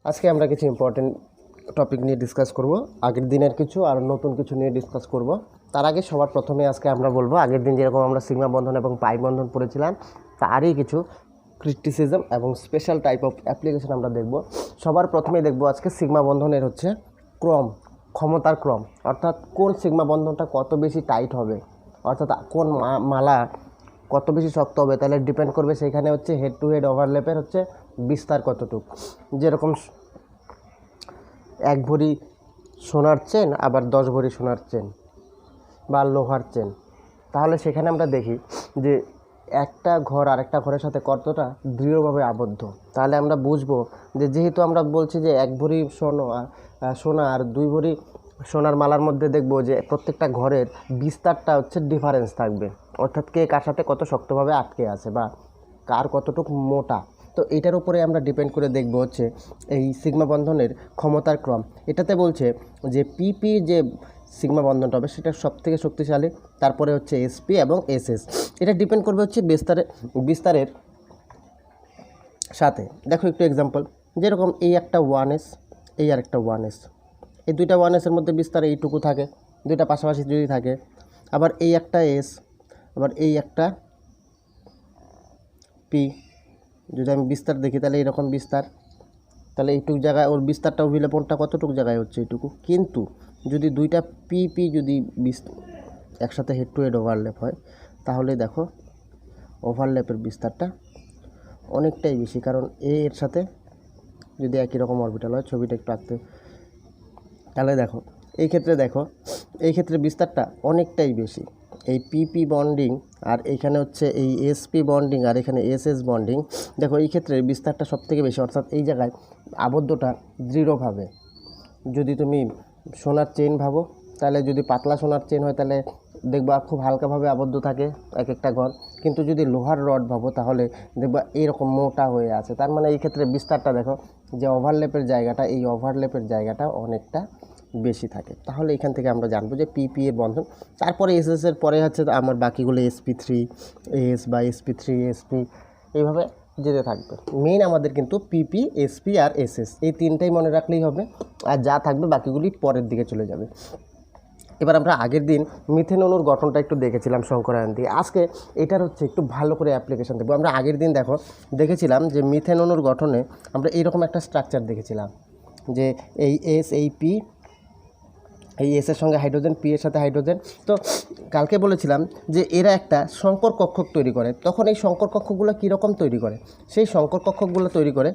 আজকে আমরা কিছু ইম্পর্টেন্ট টপিক নিয়ে ডিসকাস করব। আগের দিনের কিছু আর নতুন কিছু নিয়ে ডিসকাস করব। তার আগে সবার প্রথমে আজকে আমরা বলবো, আগের দিন যেরকম আমরা সিগমা বন্ধন এবং পাই বন্ধন পড়েছিলাম তারই কিছু ক্রিটিসিজম এবং স্পেশাল টাইপ অফ অ্যাপ্লিকেশন আমরা দেখব। সবার প্রথমে দেখব আজকে সিগমা বন্ধনের হচ্ছে ক্রম, ক্ষমতার ক্রম, অর্থাৎ কোন সিগমা বন্ধনটা কত বেশি টাইট হবে, অর্থাৎ কোন মালা কত বেশি শক্ত হবে, তাহলে ডিপেন্ড করবে সেখানে হচ্ছে হেড টু হেড ওভারল্যাপের হচ্ছে বিস্তার কতটুকু। যেরকম 1 ভরি সোনার চেন আবার 10 ভরি সোনার চেন বা লোহার চেন, তাহলে সেখানে আমরা দেখি যে একটা ঘর আরেকটা ঘরের সাথে কতটা দৃঢ়ভাবে আবদ্ধ। তাহলে আমরা বুঝবো যে যেহেতু আমরা বলছি যে 1 ভরি সোনা আর 2 ভরি সোনার মালার মধ্যে দেখব যে প্রত্যেকটা ঘরের বিস্তারটা হচ্ছে ডিফারেন্স থাকবে, অর্থাৎ কে কার সাথে কত শক্তভাবে আটকে আছে বা কার কতটুকু মোটা। তো এটার উপরে আমরা ডিপেন্ড করে দেখব হচ্ছে এই সিগমা বন্ধনের ক্ষমতার ক্রম। এটাতে বলছে যে পিপি যে সিগমা বন্ধনটা হবে সেটা সবথেকে শক্তিশালী, তারপরে হচ্ছে এসপি এবং এসএস। এটা ডিপেন্ড করবে হচ্ছে বিস্তারের সাথে। দেখো একটু এক্সাম্পল, যেরকম এই একটা 1s, এই আর একটা 1s, এই দুইটা 1sের মধ্যে বিস্তার এইটুকু থাকে, দুইটা পাশাপাশি যদি থাকে। আবার এই একটা এস, আবার এই একটা পি, যদি আমি বিস্তার দেখি তাহলে এরকম বিস্তার, তাহলে এইটুকু জায়গায় ওর বিস্তারটা অভিলেপনটা কতটুকু জায়গায় হচ্ছে এইটুকু। কিন্তু যদি দুইটা পিপি যদি একসাথে হেড টু হেড ওভারল্যাপ হয় তাহলে দেখো ওভারল্যাপের বিস্তারটা অনেকটাই বেশি, কারণ এর সাথে যদি একই রকম অরবিটাল হয়, ছবিটা একটু আঁকতে, তাহলে দেখো এই ক্ষেত্রে বিস্তারটা অনেকটাই বেশি। এই পিপি বন্ডিং আর এখানে হচ্ছে এই এসপি বন্ডিং আর এখানে এসএস বন্ডিং, দেখো এই ক্ষেত্রে বিস্তারটা সবথেকে বেশি, অর্থাৎ এই জায়গায় আবদ্ধটা দৃঢ়ভাবে। যদি তুমি সোনার চেন ভাবো, তাহলে যদি পাতলা সোনার চেন হয় তাহলে দেখবা খুব হালকাভাবে আবদ্ধ থাকে এক একটা ঘর, কিন্তু যদি লোহার রড ভাবো তাহলে দেখবা এরকম মোটা হয়ে আছে। তার মানে এই ক্ষেত্রে বিস্তারটা দেখো যে ওভারল্যাপের জায়গাটা, এই ওভারল্যাপের জায়গাটা অনেকটা বেশি থাকে। তাহলে এখান থেকে আমরা জানবো যে পিপি এর বন্ধন। তারপরে এসএস এর পরে হচ্ছে আমার বাকিগুলো SP3 এস বা SP3 SP, এইভাবে যেতে থাকবে। মেইন আমাদের কিন্তু পিপি, এসপি আর এসএস, এই তিনটাই মনে রাখলেই হবে, আর যা থাকবে বাকিগুলি পরের দিকে চলে যাবে। এবার আমরা আগের দিন মিথেন অণুর গঠনটা একটু দেখেছিলাম শঙ্করায়ন দিয়ে, আজকে এটার হচ্ছে একটু ভালো করে অ্যাপ্লিকেশন দেখবো। আমরা আগের দিন দেখেছিলাম যে মিথেন অণুর গঠনে আমরা এইরকম একটা স্ট্রাকচার দেখেছিলাম, যে এই এস, এই পি, এই এসের সঙ্গে হাইড্রোজেন, পি এর সাথে হাইড্রোজেন। তো কালকে বলেছিলাম যে এরা একটা সংকর কক্ষক তৈরি করে। তখন এই সংকর কক্ষকগুলো কীরকম তৈরি করে, সেই সংকর কক্ষকগুলো তৈরি করে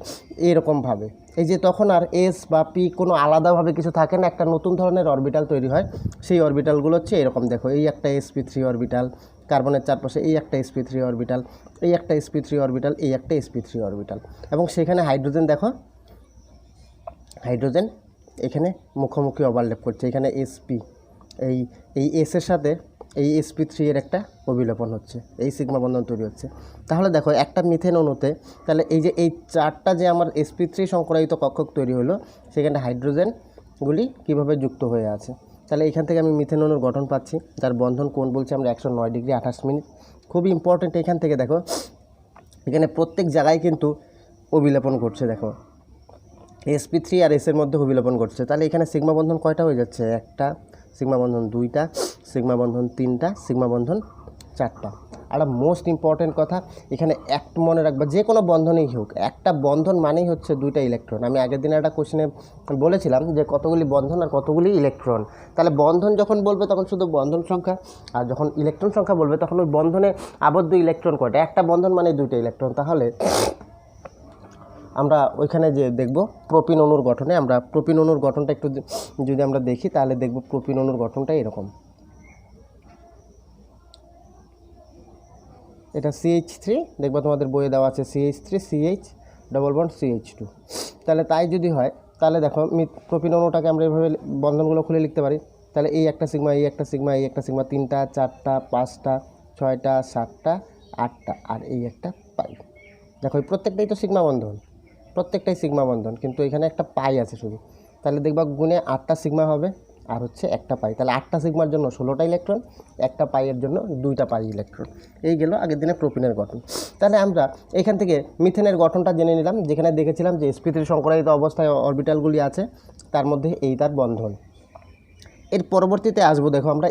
এরকমভাবে, এই যে তখন আর এস বা পি কোনো আলাদাভাবে কিছু থাকে না, একটা নতুন ধরনের অরবিটাল তৈরি হয়। সেই অরবিটালগুলো হচ্ছে এরকম, দেখো এই একটা SP3 অরবিটাল, কার্বনের চারপাশে এই একটা SP3 অরবিটাল, এই একটা SP3 অরবিটাল, এই একটা SP3 অরবিটাল, এবং সেখানে হাইড্রোজেন, দেখো হাইড্রোজেন এখানে মুখোমুখি ওভারল্যাপ করছে। এখানে এসপি, এই এসের সাথে এই SP3 এর একটা অভিলেপন হচ্ছে, এই সিগমা বন্ধন তৈরি হচ্ছে। তাহলে দেখো একটা মিথেন অণুতে, তাহলে এই যে এই চারটা যে আমার SP3 সংকরায়িত কক্ষক তৈরি হলো, সেখানে হাইড্রোজেনগুলি কীভাবে যুক্ত হয়ে আছে। তাহলে এখান থেকে আমি মিথেন অণুর গঠন পাচ্ছি, যার বন্ধন কোণ বলছি আমরা 109 ডিগ্রি 28 মিনিট। খুবই ইম্পর্টেন্ট, এখান থেকে দেখো এখানে প্রত্যেক জায়গায় কিন্তু অভিলেপন ঘটছে। দেখো SP3 আর এসের মধ্যে অভিলেপন ঘটছে, তাহলে এখানে সিগমা বন্ধন কয়টা হয়ে যাচ্ছে, একটা সিগমা বন্ধন, দুইটা সিগমা বন্ধন, তিনটা সিগমা বন্ধন, চারটা। আর মোস্ট ইম্পর্টেন্ট কথা এখানে একটা মনে রাখবা, যে কোনো বন্ধনেই হোক একটা বন্ধন মানেই হচ্ছে দুইটা ইলেকট্রন। আমি আগের দিন একটা কোশ্চেনে বলেছিলাম যে কতগুলি বন্ধন আর কতগুলি ইলেকট্রন। তাহলে বন্ধন যখন বলবে তখন শুধু বন্ধন সংখ্যা, আর যখন ইলেকট্রন সংখ্যা বলবে তখন ওই বন্ধনে আবদ্ধ ইলেকট্রন কয়টা, একটা বন্ধন মানে দুইটা ইলেকট্রন। তাহলে আমরা ওইখানে যে দেখব প্রোপিন অণুর গঠনে, আমরা প্রোপিন অণুর গঠনটা একটু যদি আমরা দেখি তাহলে দেখব প্রোপিন অণুর গঠনটা এরকম। এটা CH3, দেখবো তোমাদের বইয়ে দেওয়া আছে CH3 CH double bond CH2। তাহলে তাই যদি হয় তাহলে দেখো প্রোপিন অণুটাকে আমরা এইভাবে বন্ধনগুলো খুলে লিখতে পারি। তাহলে এই একটা সিগমা, এই একটা সিগমা, এই একটা সিগমা, 3টা 4টা 5টা 6টা 7টা 8টা, আর এই একটা পাই। দেখো এই প্রত্যেকটাই তো সিগমা বন্ধন, প্রত্যেকটাই সিগমা বন্ধন, কিন্তু এখানে একটা পাই আছে শুধু। তাহলে দেখবা গুণে 8টা সিগমা হবে আর হচ্ছে একটা পাই, তাহলে 8টা সিগমার জন্য 16টা ইলেকট্রন, একটা পাইয়ের জন্য 2টা পাই ইলেকট্রন। এই গেল আগের দিনে প্রোপিনের গঠন। তাহলে আমরা এখান থেকে মিথেনের গঠনটা জেনে নিলাম, যেখানে দেখেছিলাম যে sp3 সংকরায়িত অবস্থায় অরবিটালগুলি আছে, তার মধ্যে এই তার বন্ধন। এর পরবর্তীতে আসবো, দেখো আমরা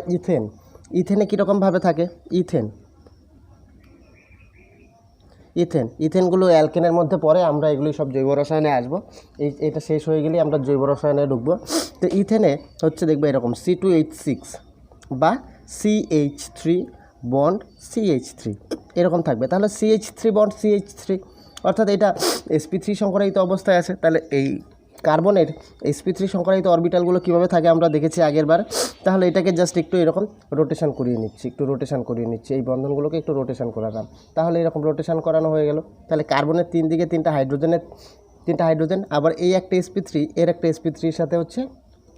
ইথেনে কীরকমভাবে থাকে। ইথেনগুলো অ্যালকেনের মধ্যে পড়ে, আমরা এগুলি সব জৈব রসায়নে আসবো। এটা শেষ হয়ে গেলে আমরা জৈব রসায়নে ঢুকবো। তো ইথেনে হচ্ছে দেখবে এরকম C2H6 বা CH3 বন্ড CH3 এরকম থাকবে। তাহলে CH3 বন্ড CH3 অর্থাৎ এটা sp3 সংকরায়িত অবস্থায় আছে। তাহলে এই কার্বনের sp3 সংকরায়িত অরবিটালগুলো কীভাবে থাকে আমরা দেখেছি আগের বার। তাহলে এটাকে জাস্ট একটু এরকম রোটেশন করিয়ে নিচ্ছি, এই বন্ধনগুলোকে একটু রোটেশন করালাম। তাহলে এরকম রোটেশন করানো হয়ে গেল। তাহলে কার্বনের 3 দিকে 3টা হাইড্রোজেন, আবার এই একটা sp3 এর একটা sp3-র সাথে হচ্ছে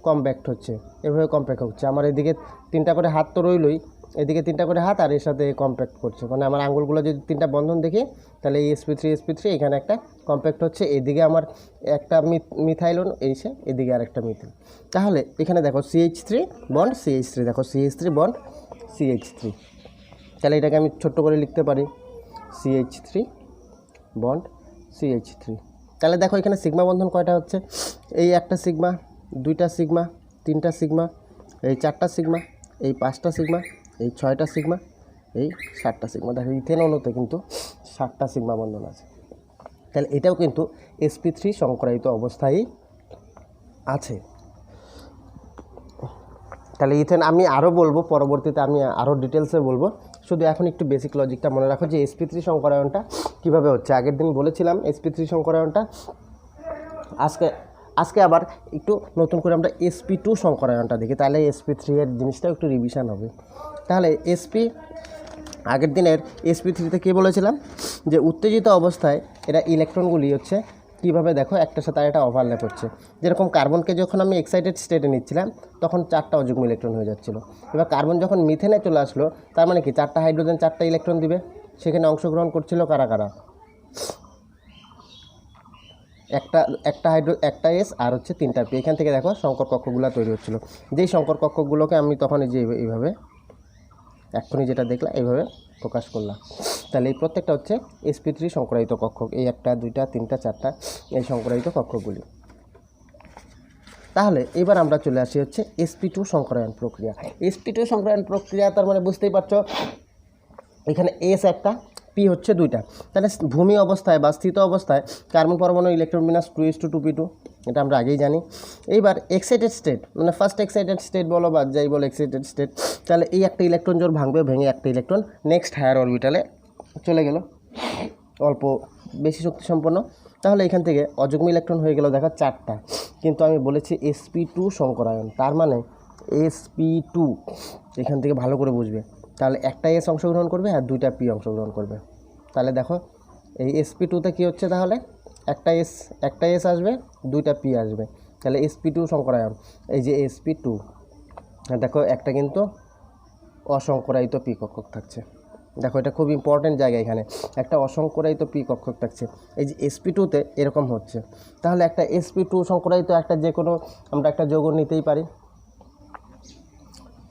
কম্প্যাক্ট হচ্ছে, এভাবে কম্প্যাক্ট হচ্ছে। আমার এদিকে 3টা করে হাত তো রইলই, এদিকে 3টা করে হাত, আর এর সাথে কম্প্যাক্ট করছে। মানে আমার আঙুলগুলো যদি 3টা বন্ধন দেখি, তাহলে এই sp3 এখানে একটা কম্প্যাক্ট হচ্ছে, এদিকে আমার একটা মিথাইলন এসে এদিকে আর একটা মিথিল। তাহলে এখানে দেখো CH3 বন্ড CH3, দেখো CH3 বন্ড CH3। তাহলে এটাকে আমি ছোট্ট করে লিখতে পারি CH3 বন্ড CH3। তাহলে দেখো এখানে সিগমা বন্ধন কয়টা হচ্ছে, এই একটা সিগমা, 2টা সিগমা, 3টা সিগমা, এই 4টা সিগমা, এই 5টা সিগমা, এই 6টা সিগমা, এই 7টা সিগমা। দেখো ইথেন অণুতে কিন্তু 7টা সিগমা বন্ধন আছে। তাহলে এটাও কিন্তু sp3 সংকরায়িত অবস্থায় আছে। তাহলে ইথেন আমি আরও বলবো, পরবর্তীতে আমি আরও ডিটেলসে বলবো, শুধু এখন একটু বেসিক লজিকটা মনে রাখো যে sp3 সংকরায়নটা কীভাবে হচ্ছে। আগের দিন বলেছিলাম sp3 সংকরায়নটা, আজকে আবার একটু নতুন করে আমরা sp2 সংকরায়নটা দেখি, তাহলে sp3 এর জিনিসটা একটু রিভিশন হবে। তাহলে আগের দিনের sp3-তে কী বলেছিলাম যে উত্তেজিত অবস্থায় এরা ইলেকট্রনগুলি হচ্ছে কীভাবে, দেখো একটার সাথে আরেকটা ওভারল্যাপ হচ্ছে। যেরকম কার্বনকে যখন আমি এক্সাইটেড স্টেটে নিচ্ছিলাম তখন 4টা অযুগ্ম ইলেকট্রন হয়ে যাচ্ছিলো। এবার কার্বন যখন মিথেনে চলে আসলো, তার মানে কি 4টা হাইড্রোজেন 4টা ইলেকট্রন দিবে। সেখানে অংশগ্রহণ করছিল কারা, একটা এস আর হচ্ছে 3টা পি। এখান থেকে দেখো সংকর কক্ষগুলো তৈরি হচ্ছিলো। যেই সংকর কক্ষগুলোকে আমি তখন এই যে এইভাবে এক্ষুনি যেটা দেখলাম এইভাবে প্রকাশ করলাম। তাহলে এই প্রত্যেকটা হচ্ছে sp3 সংকরায়িত কক্ষ, এই 1টা 2টা 3টা 4টা এই সংকরায়িত কক্ষগুলি। তাহলে এবার আমরা চলে আসি হচ্ছে sp2 সংকরায়ন প্রক্রিয়া। sp2 সংকরায়ন প্রক্রিয়া তার মানে বুঝতেই পারছো, এখানে এস একটা, পি হচ্ছে 2টা। তাহলে ভূমি অবস্থায় বা স্থিত অবস্থায় কার্বন পরমাণু ইলেকট্রন বিন্যাস 2:2p2, এটা আমরা আগেই জানি। এইবার এক্সাইটেড স্টেট মানে ফার্স্ট এক্সাইটেড স্টেট বলো বা যাই বলো এক্সাইটেড স্টেট, তাহলে এই একটা ইলেকট্রন জোড় ভাঙবে, ভেঙে একটা ইলেকট্রন নেক্সট হায়ার অরবিটালে চলে গেল, অল্প বেশি শক্তি সম্পন্ন। তাহলে এখান থেকে অযুগ্ম ইলেকট্রন হয়ে গেল দেখো 4টা, কিন্তু আমি বলেছি sp2 সংকরায়ন, তার মানে sp2 এখান থেকে ভালো করে বুঝবে। তাহলে একটা এস অংশগ্রহণ করবে আর 2টা পি অংশগ্রহণ করবে। তাহলে দেখো এই sp2-তে কী হচ্ছে, তাহলে একটা এস আসবে, 2টা পি আসবে, তাহলে sp2 সংকরায়ন। এই যে sp2 দেখো একটা কিন্তু অসংকরায়িত পি কক্ষক থাকছে। দেখো এটা খুব ইম্পর্টেন্ট জায়গা, এখানে একটা অসংকরায়িত পি কক্ষক থাকছে। এই যে sp2-তে এরকম হচ্ছে। তাহলে একটা sp2 সংকরায়িত একটা যে কোনো আমরা একটা যৌগ নিতেই পারি।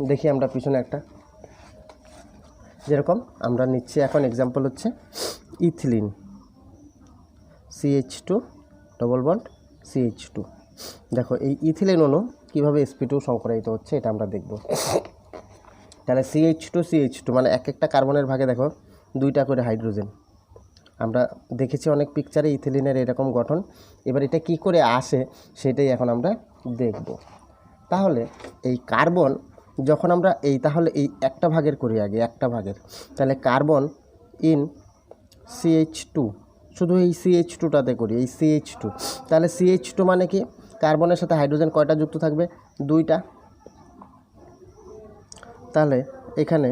দেখি আমরা পিছনে একটা, যেরকম আমরা নিচ্ছি এখন এক্সাম্পল হচ্ছে ethylene CH2 double bond CH2। দেখো এই ইথিলিন অণু কীভাবে sp2 সংকরায়িত হচ্ছে এটা আমরা দেখব। তাহলে CH2 মানে একটা কার্বনের ভাগে দেখো 2টা করে হাইড্রোজেন। আমরা দেখেছি অনেক পিকচারে ইথিলিনের এরকম গঠন। এবার এটা কি করে আসে সেটাই এখন আমরা দেখব। তাহলে এই কার্বন যখন আমরা তাহলে এই একটা ভাগের করি আগে, একটা ভাগের, তাহলে কার্বন ইন CH2, শুধু এই CH2টাতে করি, এই CH2। তাহলে CH2 মানে কি, কার্বনের সাথে হাইড্রোজেন কয়টা যুক্ত থাকবে, 2টা। তাহলে এখানে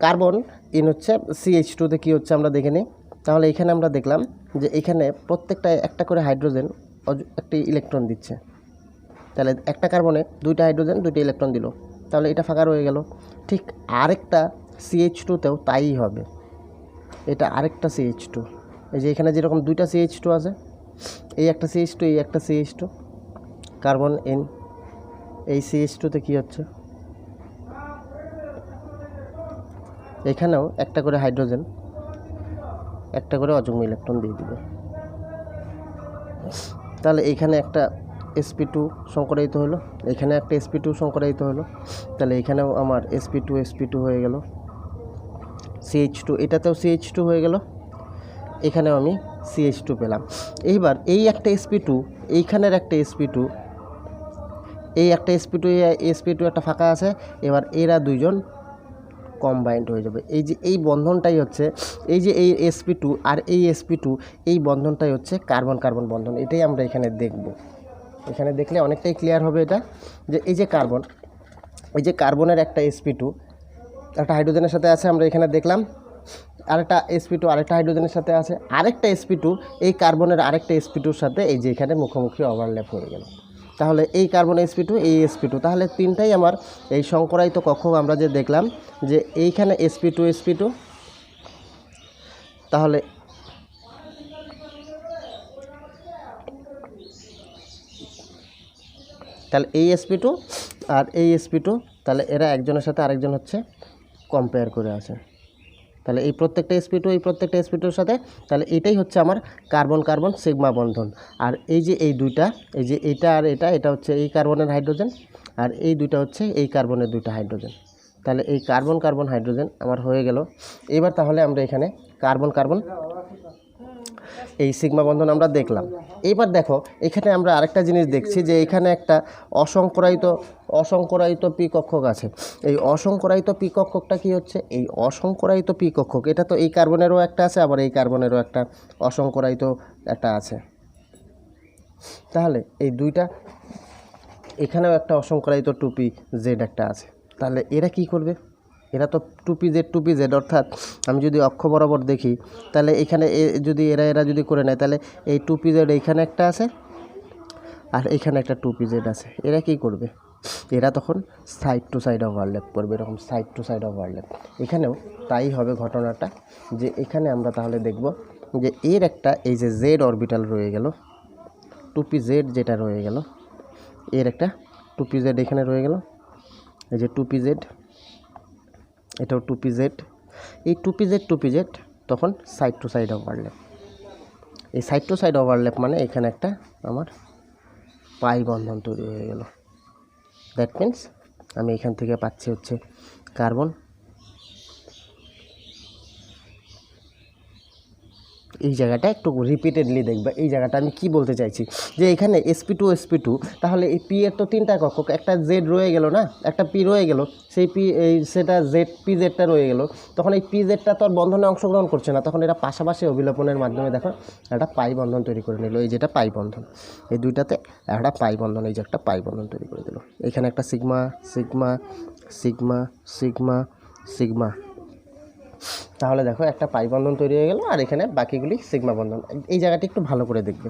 কার্বন ইন হচ্ছে CH2-তে কী হচ্ছে আমরা দেখে নিই। তাহলে এখানে আমরা দেখলাম যে এখানে প্রত্যেকটা একটা করে হাইড্রোজেন একটি ইলেকট্রন দিচ্ছে। তাহলে একটা কার্বনে 2টা হাইড্রোজেন 2টা ইলেকট্রন দিল, তাহলে এটা ফাঁকা রয়ে গেল। ঠিক আরেকটা CH2-তেও তাই হবে, এটা আরেকটা CH2। এই যে এখানে যেরকম 2টা CH2 আছে, এই একটা CH2 এই একটা CH2, কার্বন এন, এই CH2তে কী হচ্ছে, এখানেও একটা করে হাইড্রোজেন, একটা করে অযুগ্ম ইলেকট্রন দিয়ে দিবে। তাহলে এইখানে একটা sp2 সংকরায়িত হলো, এখানে একটা sp2 সংকরায়িত হলো, তাহলে এখানেও আমার sp2 হয়ে গেল, CH2 এটাতেও CH2 হয়ে গেল, এখানেও আমি CH2 পেলাম। এইবার এই একটা sp2, এইখানের একটা sp2, এই একটা sp2 একটা ফাঁকা আছে, এবার এরা দুইজন কম্বাইন্ড হয়ে যাবে। এই যে এই বন্ধনটাই হচ্ছে, এই যে এই sp2 আর এই sp2, এই বন্ধনটাই হচ্ছে কার্বন কার্বন বন্ধন। এটাই আমরা এখানে দেখব। এখানে দেখলে অনেকটাই ক্লিয়ার হবে এটা, যে এই যে কার্বন, এই যে কার্বনের একটা sp2 একটা হাইড্রোজেনের সাথে আছে, আমরা এখানে দেখলাম আরেকটা sp2 আরেকটা হাইড্রোজেনের সাথে আছে, আরেকটা sp2 এই কার্বনের আরেকটা sp2-র সাথে এই যে এখানে মুখোমুখি ওভারল্যাপ হয়ে গেল। তাহলে এই কার্বন sp2 এই sp2, তাহলে তিনটাই আমার এই সংকরায়িত কক্ষক আমরা যে দেখলাম যে এইখানে sp2 তাহলে এই sp2 আর এই sp2, তাহলে এরা একজনের সাথে আরেকজন হচ্ছে কম্পেয়ার করে আছে। তাহলে এই প্রত্যেকটা sp2 এই প্রত্যেকটা sp2-র সাথে, তাহলে এটাই হচ্ছে আমার কার্বন কার্বন সিগমা বন্ধন। আর এই যে এই দুইটা, এই যে এটা আর এটা হচ্ছে এই কার্বনের হাইড্রোজেন, আর এই দুইটা হচ্ছে এই কার্বনের দুইটা হাইড্রোজেন। তাহলে এই কার্বন কার্বন হাইড্রোজেন আমার হয়ে গেল। এবার তাহলে আমরা এখানে কার্বন কার্বন এই সিগমা বন্ধন আমরা দেখলাম। এইবার দেখো এখানে আমরা আরেকটা জিনিস দেখছি, যে এখানে একটা অসংকরায়িত পি কক্ষক আছে। এই অসংকরায়িত পি কক্ষকটা কি হচ্ছে, এই অসংকরায়িত পি কক্ষক, এটা তো এই কার্বনেরও একটা আছে, আবার এই কার্বনেরও একটা অসংকরায়িত একটা আছে। তাহলে এই দুইটা, এখানেও একটা অসংকরায়িত 2pz একটা আছে। তাহলে এরা কি করবে, এরা তো 2pz অর্থাৎ আমি যদি অক্ষ বরাবর দেখি, তাহলে এখানে যদি এরা যদি করে নেয়, তাহলে এই 2pz এইখানে একটা আছে আর এখানে একটা 2pz আছে। এরা কি করবে, এরা তখন সাইড টু সাইড ওভারল্যাপ করবে, এরকম সাইড টু সাইড ওভারল্যাপ। এখানেও তাই হবে ঘটনাটা, যে এখানে আমরা তাহলে দেখব যে এর একটা এই যে জেড অরবিটাল রয়ে গেল, 2pz যেটা রয়ে গেল, এর একটা 2pz এখানে রয়ে গেল, এই যে 2pz, এটাও 2pz, এই 2pz তখন সাইড টু সাইড ওভারল্যাপ। এই সাইড টু সাইড ওভারল্যাপ মানে এখানে একটা আমার পাই বন্ধন তৈরি হয়ে গেল। দ্যাট মিন্স আমি এখান থেকে পাচ্ছি হচ্ছে কার্বন, এই জায়গাটা একটু রিপিটেডলি দেখবে, এই জায়গাটা আমি কি বলতে চাইছি, যে এখানে sp2 তাহলে এই পি এর তো তিনটা কক্ষক, একটা জেড রয়ে গেল না, একটা পি রয়ে গেল, সেই পি সেটা pzটা রয়ে গেল, তখন এই pzটা তো আর বন্ধনে অংশগ্রহণ করছে না, তখন এরা পাশাপাশি অভিলেপনের মাধ্যমে দেখো একটা পাই বন্ধন তৈরি করে নিল। এই যেটা পাই বন্ধন, এই দুইটাতে একটা পাই বন্ধন, এই যে একটা পাই বন্ধন তৈরি করে দিল। এখানে একটা sigma sigma sigma sigma sigma, তাহলে দেখো একটা পাই বন্ধন তৈরি হয়ে গেল, আর এখানে বাকিগুলি সিগমা বন্ধন। এই জায়গাটি একটু ভালো করে দেখবে।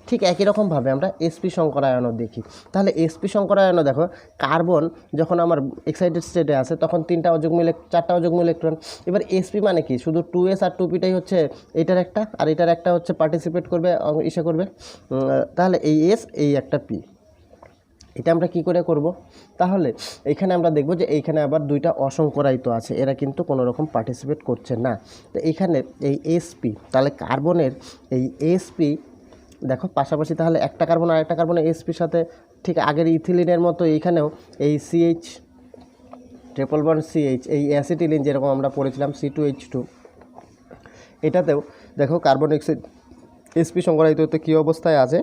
ঠিক একই রকমভাবে আমরা sp সংকরায়নও দেখি। তাহলে sp সংকরায়নও দেখো, কার্বন যখন আমার এক্সাইটেড স্টেটে আছে তখন চারটা অযুগ্ম ইলেকট্রন। এবার sp মানে কি, শুধু 2s আর 2pটাই হচ্ছে এটার একটা, আর এটার একটা হচ্ছে পার্টিসিপেট করবে, করবে। তাহলে এই s এই একটা p, এটা আমরা কি করে করব, তাহলে এইখানে আমরা দেখব যে এইখানে আবার দুইটা অসংকরায়িত আছে, এরা কিন্তু কোনো রকম পার্টিসিপেট করছে না। তো এইখানে এই sp, তাহলে কার্বনের এই sp দেখো পাশাপাশি, তাহলে একটা কার্বন আর একটা কার্বনের sp-র সাথে ঠিক আগের ইথিলিনের মতো এইখানেও এই CH ট্রিপল বন্ড CH, এই অ্যাসিটিলিন যেরকম আমরা পড়েছিলাম C2H2, এটাতেও দেখো কার্বন sp সংকরায়িত হতে কী অবস্থায় আছে,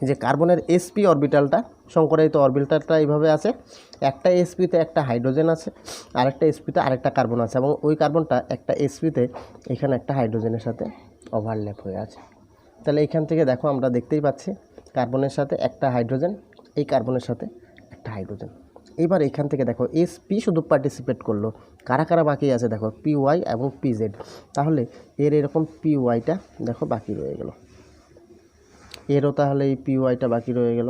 যে কার্বনের sp অরবিটালটা সংকরায়িত অরবিটালটা এইভাবে আছে, একটা sp-তে একটা হাইড্রোজেন আছে, আরেকটা sp-তে আরেকটা কার্বন আছে, এবং ওই কার্বনটা একটা sp-তে এখানে একটা হাইড্রোজেনের সাথে ওভারল্যাপ হয়ে আছে। তাহলে এইখান থেকে দেখো আমরা দেখতেই পাচ্ছি কার্বনের সাথে একটা হাইড্রোজেন, এই কার্বনের সাথে একটা হাইড্রোজেন। এবার এখান থেকে দেখো sp শুধু পার্টিসিপেট করলো, কারা কারা বাকি আছে দেখো py এবং pz, তাহলে এর এরকম pyটা দেখো বাকি রয়ে গেল, এরও তাহলে এই pyটা বাকি রয়ে গেল,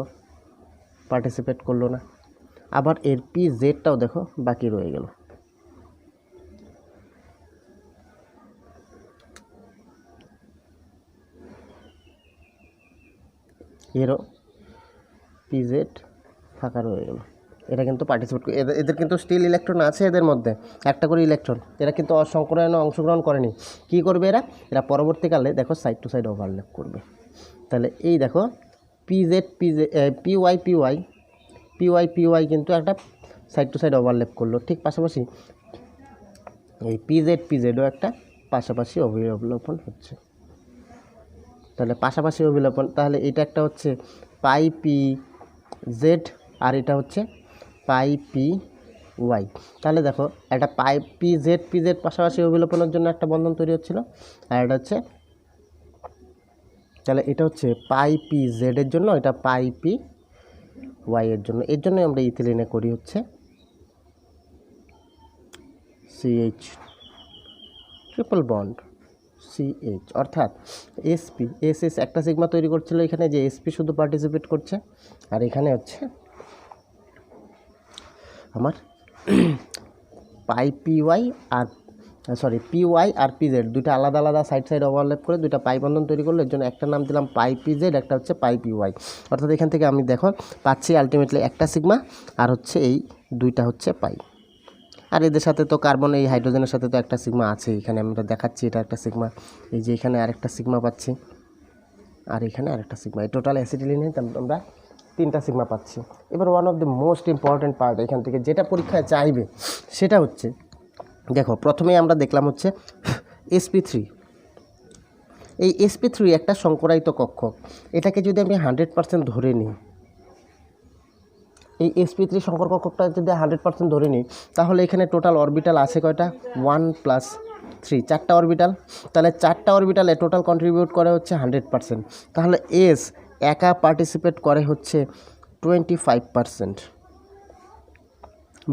পার্টিসিপেট করলো না। আবার এর pzটাও দেখো বাকি রয়ে গেল, এরও পিজেড ফাঁকা রয়ে গেল। এটা কিন্তু পার্টিসিপেট করে, এদের কিন্তু স্টিল ইলেকট্রন আছে, এদের মধ্যে একটা করে ইলেকট্রন, এরা কিন্তু সংকরায়নে অংশগ্রহণ করেনি। কি করবে এরা পরবর্তীকালে দেখো সাইড টু সাইড ওভারল্যাপ করবে। তাহলে এই দেখো PZ PY PY PY PY কিন্তু একটা সাইড টু সাইড ওভারল্যাপ করলো, ঠিক পাশাপাশি এই পিজেডও একটা পাশাপাশি অভিলম্বন হচ্ছে। তাহলে পাশাপাশি অভিলম্বন, তাহলে এটা একটা হচ্ছে পাই পি জেড আর এটা হচ্ছে পাই পি ওয়াই। তাহলে দেখো একটা পাই পি জেড পাশাপাশি অভিলম্বনের জন্য একটা বন্ধন তৈরি হচ্ছিল, আর এটা হচ্ছে, তাহলে এটা হচ্ছে পাই পি জেডের জন্য, এটা পাই পি ওয়াই এর জন্য। এর জন্যই আমরা ইথিলিনে করি হচ্ছে CH ট্রিপল বন্ড CH, অর্থাৎ SP SS একটা সিগমা তৈরি করছিল এখানে, যে SP শুধু পার্টিসিপেট করছে, আর এখানে হচ্ছে আমার পাই PY আর PY আর PZ দুটো আলাদা আলাদা সাইড সাইড ওভারল্যাপ করে দুটো পাই বন্ধন তৈরি করলো, এর জন্য একটা নাম দিলাম পাই PZ, একটা হচ্ছে পাই PY। অর্থাৎ এখান থেকে আমি দেখো পাচ্ছি আলটিমেটলি একটা সিগমা আর হচ্ছে এই দুইটা হচ্ছে পাই। আর এদের সাথে তো কার্বন, এই হাইড্রোজেনের সাথে তো একটা সিগমা আছে, এখানে আমরা দেখাচ্ছি এটা একটা সিগমা, এই যে এখানে আরেকটা সিগমা পাচ্ছি, আর এখানে আরেকটা সিগমা, এই টোটাল অ্যাসিটিলিনে আমরা 3টা সিগমা পাচ্ছি। এবার one of the most important part এখান থেকে যেটা পরীক্ষায় চাইবে সেটা হচ্ছে, দেখো প্রথমেই আমরা দেখলাম হচ্ছে sp3। এই sp3 একটা সংকরায়িত কক্ষক, এটাকে যদি আমি 100% ধরে নিই, এই sp3 সংকর কক্ষকটা যদি 100% ধরে নিই, তাহলে এখানে টোটাল অরবিটাল আছে কয়টা, 1 + 3, 4টা অরবিটাল। তাহলে 4টা অরবিটালে টোটাল কন্ট্রিবিউট করে হচ্ছে 100%। তাহলে S একা পার্টিসিপেট করে হচ্ছে 25%।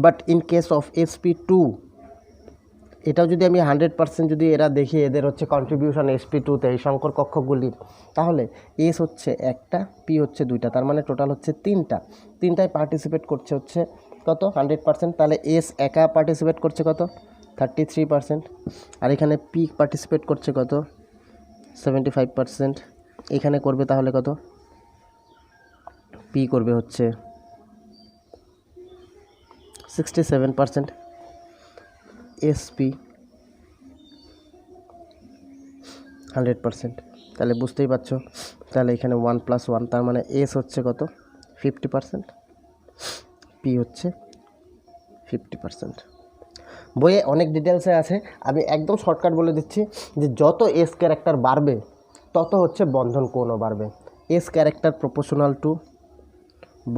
But in case of sp2, এটাও যদি আমি 100% যদি এরা দেখি, এদের হচ্ছে কন্ট্রিবিউশন sp2তে এই সংকর কক্ষকগুলির, তাহলে S হচ্ছে একটা, P হচ্ছে 2টা, তার মানে টোটাল হচ্ছে 3টায় পার্টিসিপেট করছে হচ্ছে কত, 100%। তাহলে S একা পার্টিসিপেট করছে কত, 33%, আর এখানে P পার্টিসিপেট করছে কত, 75%, এখানে করবে তাহলে কত, P করবে হচ্ছে 67%, SP 100%। তাহলে বুঝতেই পারছো, তাহলে এখানে 1 + 1, তার মানে S হচ্ছে কত, 50%, P হচ্ছে 50%। বইয়ে অনেক ডিটেলসে আছে, আমি একদম শর্টকাট বলে দিচ্ছি যে যত S ক্যারেক্টার বাড়বে তত হচ্ছে বন্ধন কোণও বাড়বে। S ক্যারেক্টার প্রপোর্শনাল টু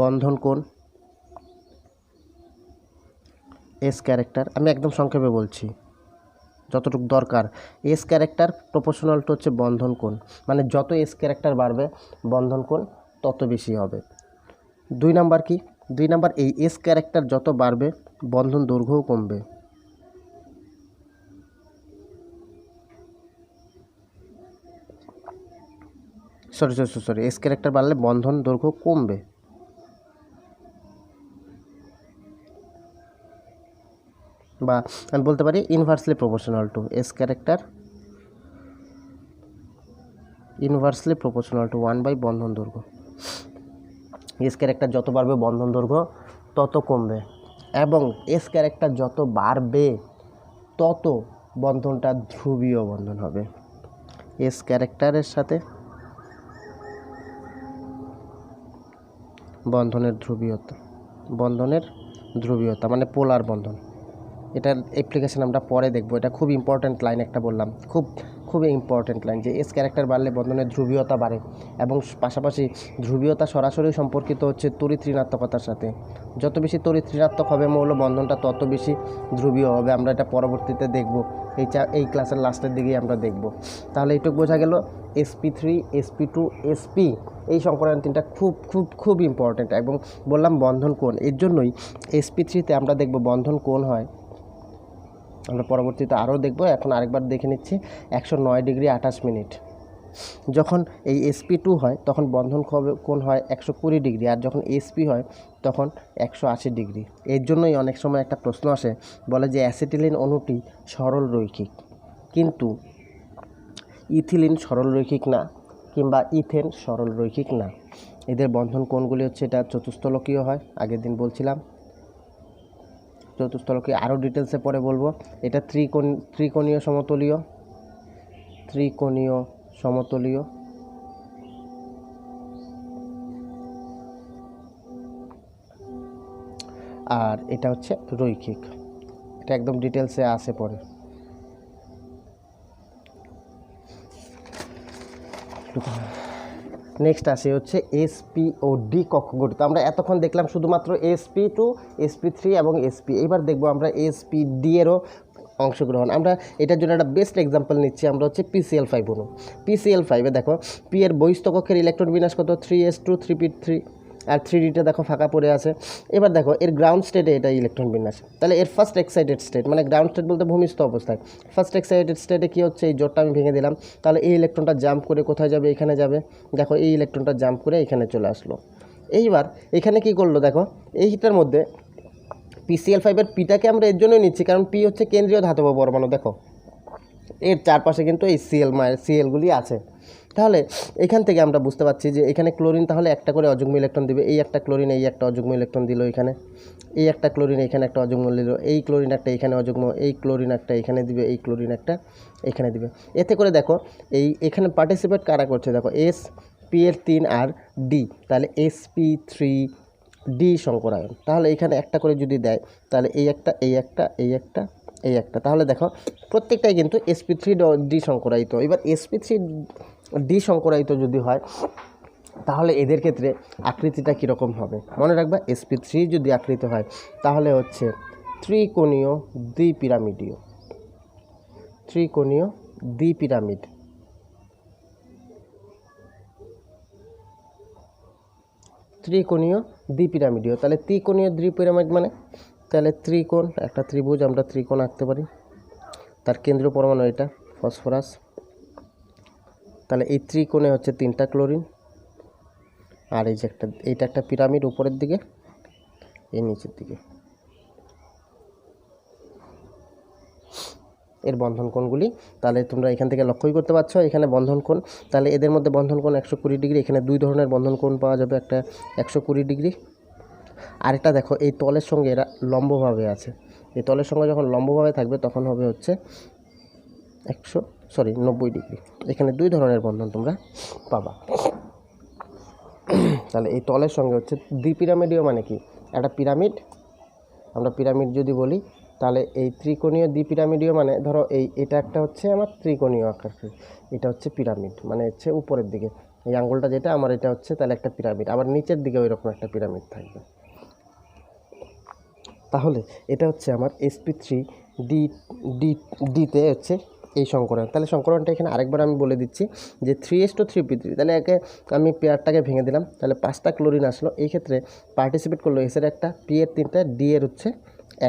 বন্ধন কোণ। S ক্যারেক্টার আমি একদম সংক্ষেপে বলছি যতটুকু দরকার, S ক্যারেক্টার প্রপোর্শনাল টু হচ্ছে বন্ধন কোণ, মানে যত S ক্যারেক্টার বাড়বে বন্ধন কোণ তত বেশি হবে। 2 নাম্বার কি, 2 নাম্বার এই S ক্যারেক্টার যত বাড়বে বন্ধন দৈর্ঘ্যও কমবে। সরি S ক্যারেক্টার বাড়লে বন্ধন দৈর্ঘ্য কমবে। বা আমি বলতে পারি inversely proportional to S character, inversely proportional to 1 বন্ধন দৈর্ঘ্য। S ক্যারেক্টার যত বাড়বে বন্ধন দৈর্ঘ্য তত কমবে, এবং S ক্যারেক্টার যত বাড়বে তত বন্ধনটা ধ্রুবীয় বন্ধন হবে। S ক্যারেক্টারের সাথে বন্ধনের ধ্রুবীয়তা মানে পোলার বন্ধন। এটার অ্যাপ্লিকেশন আমরা পরে দেখব, এটা খুব ইম্পর্ট্যান্ট লাইন একটা বললাম, খুবই ইম্পর্ট্যান্ট লাইন, যে S ক্যারেক্টার বাড়লে বন্ধনের ধ্রুবীয়তা বাড়ে, এবং পাশাপাশি ধ্রুবীয়তা সরাসরি সম্পর্কিত হচ্ছে তড়িৎ ঋণাত্মকতার সাথে। যত বেশি তড়িৎ ঋণাত্মক হবে মৌল বন্ধনটা তত বেশি ধ্রুবীয় হবে। আমরা এটা পরবর্তীতে দেখব, এই ক্লাসের লাস্টের দিকেই আমরা দেখব। তাহলে এইটুকু বোঝা গেল sp3, sp2, sp এই সংকরায়ন 3টা খুব ইম্পর্ট্যান্ট। এবং বললাম বন্ধন কোণ, এর জন্যই sp3তে আমরা দেখব বন্ধন কোণ হয়, আমরা পরবর্তীতে আরও দেখব, এখন আরেকবার দেখে নিচ্ছি 109 ডিগ্রি 28 মিনিট। যখন এই sp2 হয় তখন বন্ধন কোণ হয় 120 ডিগ্রি, আর যখন sp হয় তখন 180 ডিগ্রি। এর জন্যই অনেক সময় একটা প্রশ্ন আসে, বলে যে অ্যাসিটিলিন অণুটি সরল রৈখিক, কিন্তু ইথিলিন সরল রৈখিক না, কিংবা ইথেন সরল রৈখিক না। এদের বন্ধন কোণগুলি হচ্ছে এটা চতুস্থলকীয় হয়, আগের দিন বলছিলাম চতুস্থলকীয়, আরও ডিটেলসে পরে বলবো। এটা ত্রিকোণীয় সমতলীয়, ত্রিকোণীয় সমতলীয়, আর এটা হচ্ছে রৈখিক। এটা একদম ডিটেলসে আসে পরে। নেক্সট আসে হচ্ছে এসপি ও ডি কক্ষ গঠিত। আমরা এতক্ষণ দেখলাম শুধুমাত্র SP2, SP3 এবং SP। এবার দেখবো আমরা SPD এরও অংশগ্রহণ। আমরা এটার জন্য একটা বেস্ট এক্সাম্পল নিচ্ছি, আমরা হচ্ছে PCl5 অনু। PCl5-এ দেখো পি এর বহিস্থ কক্ষের ইলেকট্রন বিন্যাস কত, 3s2 3p3, আর 3dটা দেখো ফাঁকা পড়ে আছে। এবার দেখো এর গ্রাউন্ড স্টেটে এটা ইলেকট্রন বিন্যাস, তাহলে এর ফার্স্ট এক্সাইটেড স্টেট, মানে গ্রাউন্ড স্টেট বলতে ভূমিস্থ অবস্থায়, ফার্স্ট এক্সাইটেড স্টেটে কী হচ্ছে, এই জোটটা আমি ভেঙে দিলাম, তাহলে এই ইলেকট্রনটা জাম্প করে কোথায় যাবে, এখানে যাবে। দেখো এই ইলেকট্রনটা জাম্প করে এখানে চলে আসলো। এইবার এখানে কি করলো দেখো, এইটার মধ্যে PCl5-এর পিটাকে আমরা এর জন্যই নিচ্ছি কারণ পি হচ্ছে কেন্দ্রীয় ধাতব পরমাণু। দেখো এর চারপাশে কিন্তু এই সিএলগুলি আছে। তাহলে এখান থেকে আমরা বুঝতে পারছি যে এখানে ক্লোরিন তাহলে একটা করে অযুগ্ম ইলেকট্রন দিবে। এই একটা ক্লোরিন এই একটা অযুগ্ম ইলেকট্রন দিল এখানে, এই একটা ক্লোরিন এখানে একটা অযুগ্ম দিল, এই ক্লোরিন একটা এখানে অযুগ্ম, এই ক্লোরিন একটা এখানে দিবে, এই ক্লোরিন একটা এখানে দিবে। এতে করে দেখো এখানে পার্টিসিপেট কারা করছে, দেখো SP3 আর ডি, তাহলে SP3D সংকরায়ন। তাহলে এখানে একটা করে যদি দেয় তাহলে এই একটা এই একটা এই একটা এই একটা, তাহলে দেখো প্রত্যেকটাই কিন্তু SP3D সংকরায়িত। এবার SP3D সংকরায়িত যদি হয় তাহলে এদের ক্ষেত্রে আকৃতিটা কীরকম হবে মনে রাখবা। SP3 যদি আকৃতি হয় তাহলে হচ্ছে ত্রিকোণীয় দ্বিপিরামিডীয়, ত্রিকোণীয় দ্বিপিরামিড। ত্রিকোণীয় দ্বিপিরামিডীয়, তাহলে ত্রিকোণীয় দ্বিপিরামিড মানে তাহলে ত্রিকোণ, একটা ত্রিভুজ আমরা ত্রিকোণ আঁকতে পারি, তার কেন্দ্রীয় পরমাণু এটা ফসফরাস। তাহলে এই ত্রিকোণে হচ্ছে 3টা ক্লোরিন, আর এই যে এইটা একটা পিরামিড উপরের দিকে, এই নিচের দিকে। এর বন্ধন কোণগুলি তাহলে তোমরা এখান থেকে লক্ষ্যই করতে পারছো, এখানে বন্ধন কোণ, তাহলে এদের মধ্যে বন্ধন কোণ 120 ডিগ্রি। এখানে দুই ধরনের বন্ধন কোণ পাওয়া যাবে, একটা 120 ডিগ্রি, আরেকটা দেখো এই তলের সঙ্গে এরা লম্বভাবে আছে। এই তলের সঙ্গে যখন লম্বভাবে থাকবে তখন হবে হচ্ছে 90 ডিগ্রি। এখানে দুই ধরনের বন্ধন তোমরা পাবা। তাহলে এই তলের সঙ্গে হচ্ছে দ্বিপিরামিডীয় মানে কি, একটা পিরামিড, আমরা পিরামিড যদি বলি তাহলে এই ত্রিকোণীয় দ্বিপিরামিডীয় মানে ধরো এটা একটা হচ্ছে আমার ত্রিকোণীয় আকার, এটা হচ্ছে পিরামিড মানে হচ্ছে উপরের দিকে এই আঙ্গুলটা যেটা আমার এটা হচ্ছে তাহলে একটা পিরামিড, আবার নিচের দিকে ওই রকম একটা পিরামিড থাকবে। তাহলে এটা হচ্ছে আমার SP3D-তে হচ্ছে এই সংকরণ। তাহলে সংকরণটা এখানে আরেকবার আমি বলে দিচ্ছি যে 3s2 3p3, তাহলে একে আমি পেয়ারটাকে ভেঙে দিলাম, তাহলে 5টা ক্লোরিন আসলো। এই ক্ষেত্রে পার্টিসিপেট করলো এসের একটা, পি এর 3টা, ডি এর হচ্ছে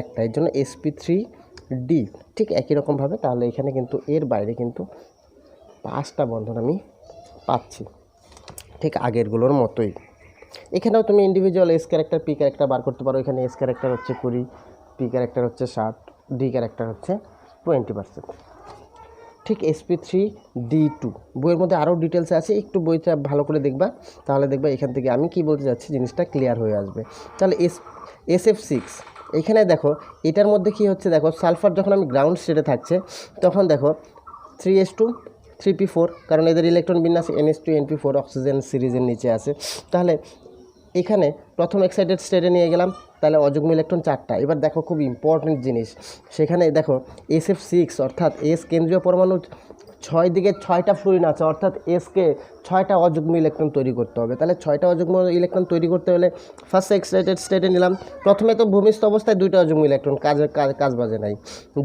একটা, এর জন্য SP3D। ঠিক একই রকমভাবে তাহলে এখানে কিন্তু এর বাইরে কিন্তু 5টা বন্ধন আমি পাচ্ছি, ঠিক আগেরগুলোর মতোই। এখানেও তুমি individual S character P character bar করতে পারো। এখানে এস ক্যারেক্টার হচ্ছে 20, পি ক্যারেক্টার হচ্ছে 60, ডি ক্যারেক্টার হচ্ছে 20%। ঠিক SP3D2 বইয়ের মধ্যে আরও ডিটেলসে আছে, একটু বইটা ভালো করে দেখবা, তাহলে দেখবা এখান থেকে আমি কি বলতে যাচ্ছি জিনিসটা ক্লিয়ার হয়ে আসবে। তাহলে SF6 এখানে দেখো এটার মধ্যে কি হচ্ছে, দেখো সালফার যখন আমি গ্রাউন্ড স্টেটে থাকছে তখন দেখো 3s2 3p4, কারণ এদের ইলেকট্রন বিন্যাস NH2 NP4 অক্সিজেন সিরিজের নিচে আছে। তাহলে এখানে প্রথম এক্সাইটেড স্টেটে নিয়ে গেলাম, তাহলে অযুগ্ম ইলেকট্রন 4টা। এবার দেখো খুব ইম্পর্টেন্ট জিনিস, সেখানে দেখো SF6 অর্থাৎ এস কেন্দ্রীয় পরমাণু 6 দিকে 6টা ফ্লোরিন আছে, অর্থাৎ এসকে 6টা অযুগ্ম ইলেকট্রন তৈরি করতে হবে। তাহলে 6টা অযুগ্ম ইলেকট্রন তৈরি করতে হলে ফার্স্ট এক্সাইটেড স্টেটে নিলাম, প্রথমে তো ভূমিস্থ অবস্থায় 2টা অযুগ্ম ইলেকট্রন, কাজ বাজে নাই।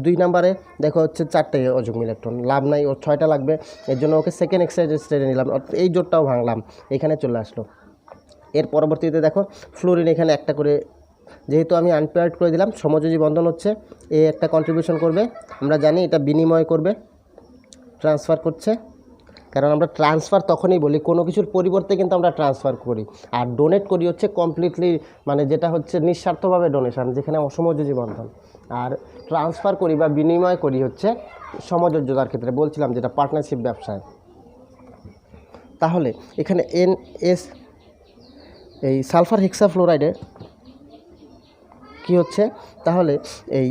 2 নম্বরে দেখো হচ্ছে 4টে অযুগ্ম ইলেকট্রন, লাভ নাই, ওর 6টা লাগবে, এর জন্য ওকে সেকেন্ড এক্সাইটেড স্টেটে নিলাম, এই জোটটাও ভাঙলাম, এখানে চলে আসলো। এর পরবর্তীতে দেখো ফ্লোরিন এখানে একটা করে, যেহেতু আমি আনপেয়ার্ড করে দিলাম, সমযোজী বন্ধন হচ্ছে এ একটা কন্ট্রিবিউশন করবে, আমরা জানি এটা বিনিময় করবে, ট্রান্সফার করছে, কারণ আমরা ট্রান্সফার তখনই বলি কোনো কিছুর পরিবর্তে কিন্তু আমরা ট্রান্সফার করি, আর ডোনেট করি হচ্ছে কমপ্লিটলি মানে যেটা হচ্ছে নিঃস্বার্থভাবে ডোনেশন, যেখানে অসমযোজী বন্ধন, আর ট্রান্সফার করি বা বিনিময় করি হচ্ছে সমযোজ্যতার ক্ষেত্রে, বলছিলাম যেটা পার্টনারশিপ ব্যবসায়। তাহলে এখানে NS এই সালফার হেক্সাফ্লোরাইডের কী হচ্ছে তাহলে এই